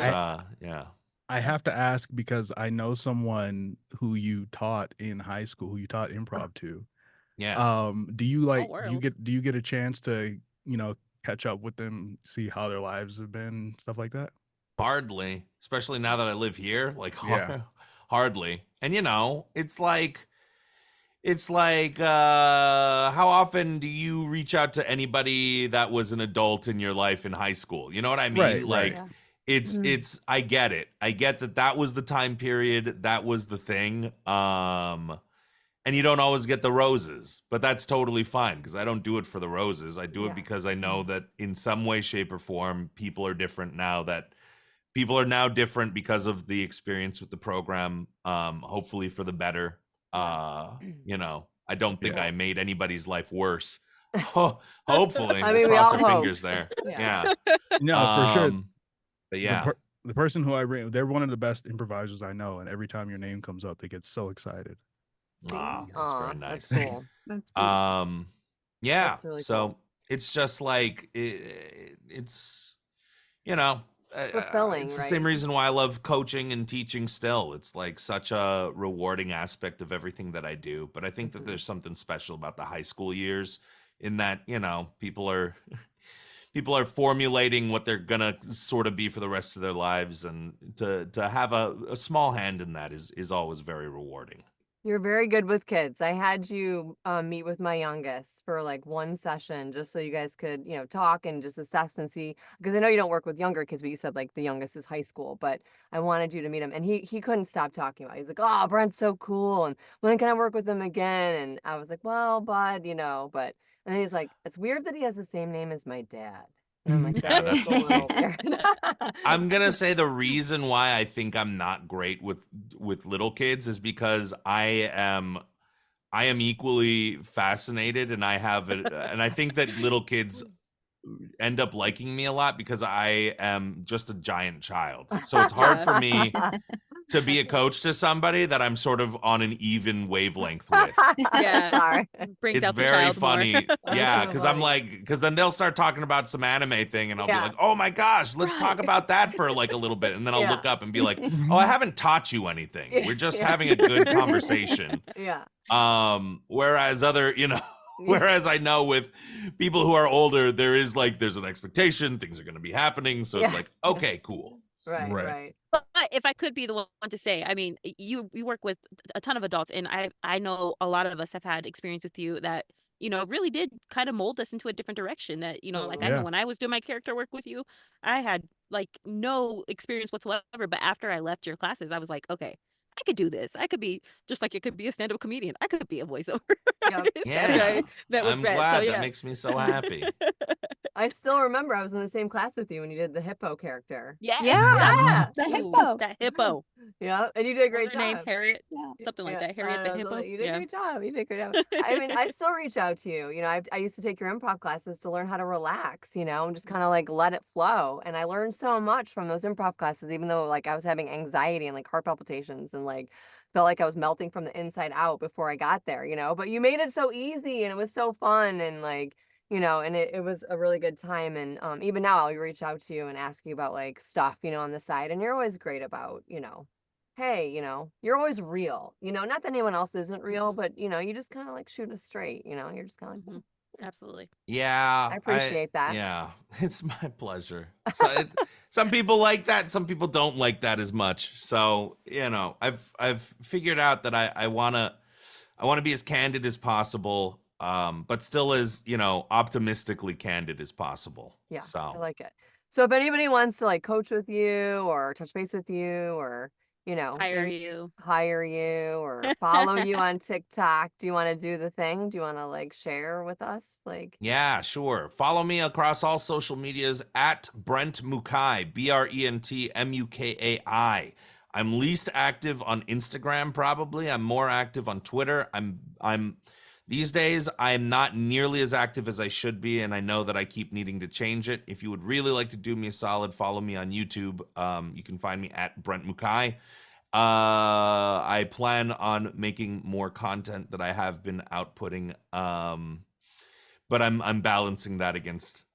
yeah. I have to ask because I know someone who you taught in high school, who you taught improv to. Yeah. Do you like world. do you get a chance to, catch up with them, see how their lives have been, stuff like that? Hardly, especially now that I live here, like Yeah. hardly. And it's like how often do you reach out to anybody that was an adult in your life in high school? You know what I mean? Right, Like Yeah. it's I get it. I get that was the time period, that was the thing. And you don't always get the roses, but that's totally fine, because I don't do it for the roses. I do Yeah. it because I know that in some way, shape, or form, people are different now. That people are now different because of the experience with the program. Hopefully for the better. I don't think Yeah. I made anybody's life worse. Hopefully, I we'll mean, we cross all our hope. fingers there. Yeah. No, for sure. But yeah, The person who I bring, they're one of the best improvisers I know, and every time your name comes up, they get so excited. that's Aw, very nice. That's cool. That's beautiful. Yeah. That's really So cool. it's just like it's Fulfilling, it's the right? same reason why I love coaching and teaching still. It's like such a rewarding aspect of everything that I do. But I think that Mhm. there's something special about the high school years, in that, people are formulating what they're gonna sort of be for the rest of their lives, and to have a small hand in that is always very rewarding. You're very good with kids. I had you meet with my youngest for like one session just so you guys could, talk and just assess and see, because I know you don't work with younger kids, but you said like the youngest is high school, but I wanted you to meet him, and he couldn't stop talking about it. He's like, "Oh, Brent's so cool, and when can I work with him again?" And I was like, "Well, bud, but," and then he's like, "It's weird that he has the same name as my dad." And I'm like, Yeah, "That is that's a little funny. weird." I'm gonna say the reason why I think I'm not great with little kids is because I am equally fascinated, and and I think that little kids end up liking me a lot because I am just a giant child. So it's hard for me to be a coach to somebody that I'm sort of on an even wavelength with. Yeah. Sorry. Brings It's out the very child more. funny. Yeah, so because I'm funny. like, because then they'll start talking about some anime thing, and I'll be Yeah. like, oh my gosh, let's talk Right. about that for like a little bit. And then I'll Yeah. look up and be like, oh, I haven't taught you anything. Yeah, We're just yeah. having a good conversation. Yeah. Whereas whereas I know with people who are older, there's an expectation, things are going to be happening. So it's Yeah. like, okay, cool. Right. Right. Right. But if I could be the one to say, I mean, you work with a ton of adults, and I know a lot of us have had experience with you that, really did kind of mold us into a different direction. That, like I know Yeah. when I was doing my character work with you, I had like no experience whatsoever. But after I left your classes, I was like, okay, I could do this. I could be just like it could be a stand-up comedian. I could be a voiceover Yep. artist after Yeah. I met with I'm Brett. glad. So That yeah. makes me so happy. I still remember I was in the same class with you when you did the hippo character. Yes. Yeah. The Ooh, hippo. that hippo. Yeah, and you did a What great was her name? job. Harriet? Yeah. Something like Yeah, that. I Harriet the don't know, hippo? you did a Yeah. great job. You did a great job. I mean, I still reach out to you. You know, I used to take your improv classes to learn how to relax, and just kind of like let it flow. And I learned so much from those improv classes, even though like I was having anxiety and like heart palpitations and like felt like I was melting from the inside out before I got there, but you made it so easy and it was so fun and like, and it was a really good time. And even now I'll reach out to you and ask you about like stuff, on the side. And you're always great about, hey, you're always real, not that anyone else isn't real, but you just kind of like shoot us straight, you're just kind of like, Absolutely. Yeah, I appreciate that. Yeah, it's my pleasure. So some people like that, some people don't like that as much. So I've figured out that I wanna be as candid as possible, but still as optimistically candid as possible. Yeah, I So like it. So if anybody wants to like coach with you or touch base with you or, Hire you. hire you or follow you on TikTok, do you want to do the thing? Do you want to like share with us? Like, yeah, sure. Follow me across all social medias at Brent Mukai, BrentMukai. I'm least active on Instagram, probably. I'm more active on Twitter. I'm these days I'm not nearly as active as I should be, and I know that I keep needing to change it. If you would really like to do me a solid, follow me on YouTube. You can find me at Brent Mukai. I plan on making more content that I have been outputting. But I'm balancing that against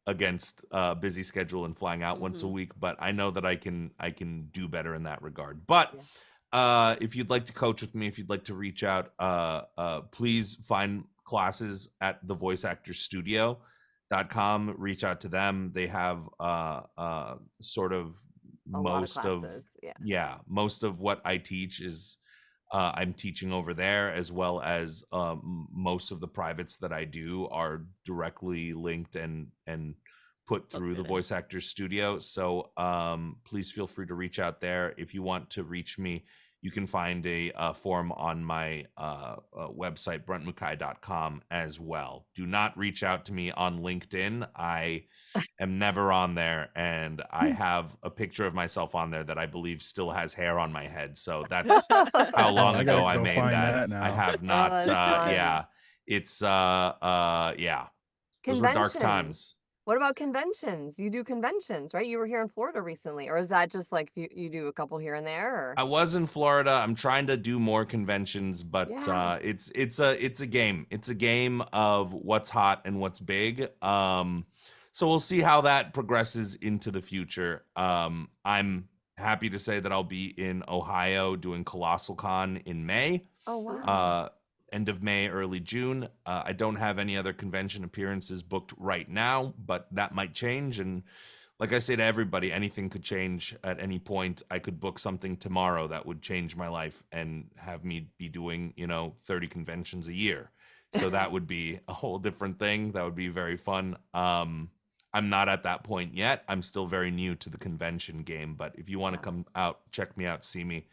busy schedule and flying out once a week. But I know that I can do better in that regard. But if you'd like to coach with me, if you'd like to reach out, please find classes at thevoiceactorstudio.com. Reach out to them. They have sort of a lot of most of classes. most of what I teach is I'm teaching over there, as well as most of the privates that I do are directly linked and put through the Voice Actors Studio. So please feel free to reach out there. If you want to reach me, you can find a form on my website, brentmukai.com, as well. Do not reach out to me on LinkedIn. I am never on there, and I have a picture of myself on there that I believe still has hair on my head. So that's how long I ago gotta I go made find that. that I now. have not. that's fun. Yeah, it's yeah. Those were dark Conventions. times. What about conventions? You do conventions, right? You were here in Florida recently, or is that just like you do a couple here and there? Or? I was in Florida. I'm trying to do more conventions, but Yeah. it's a game. It's a game of what's hot and what's big. So we'll see how that progresses into the future. I'm happy to say that I'll be in Ohio doing Colossal Con in May. Oh wow. End of May, early June. I don't have any other convention appearances booked right now, but that might change. And like I say to everybody, anything could change at any point. I could book something tomorrow that would change my life and have me be doing, 30 conventions a year. So that would be a whole different thing. That would be very fun. I'm not at that point yet. I'm still very new to the convention game. But if you want to come out, check me out, see me.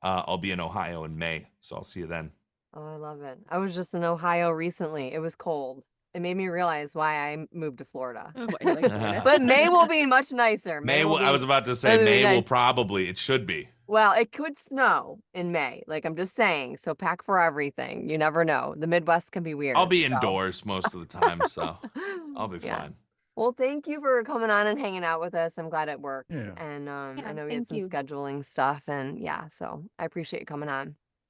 I'll be in Ohio in May. So I'll see you then. Oh, I love it. I was just in Ohio recently. It was cold. It made me realize why I moved to Florida. Oh, I like Florida. But May will be much nicer. May will I was be- about to say it'll be May will nice. probably, it should be. Well, it could snow in May. Like I'm just saying. So pack for everything. You never know. The Midwest can be weird. I'll be so. indoors most of the time, so I'll be Yeah. fine. Well, thank you for coming on and hanging out with us. I'm glad it worked. Yeah. And I know we thank had some you. scheduling stuff and so I appreciate you coming on.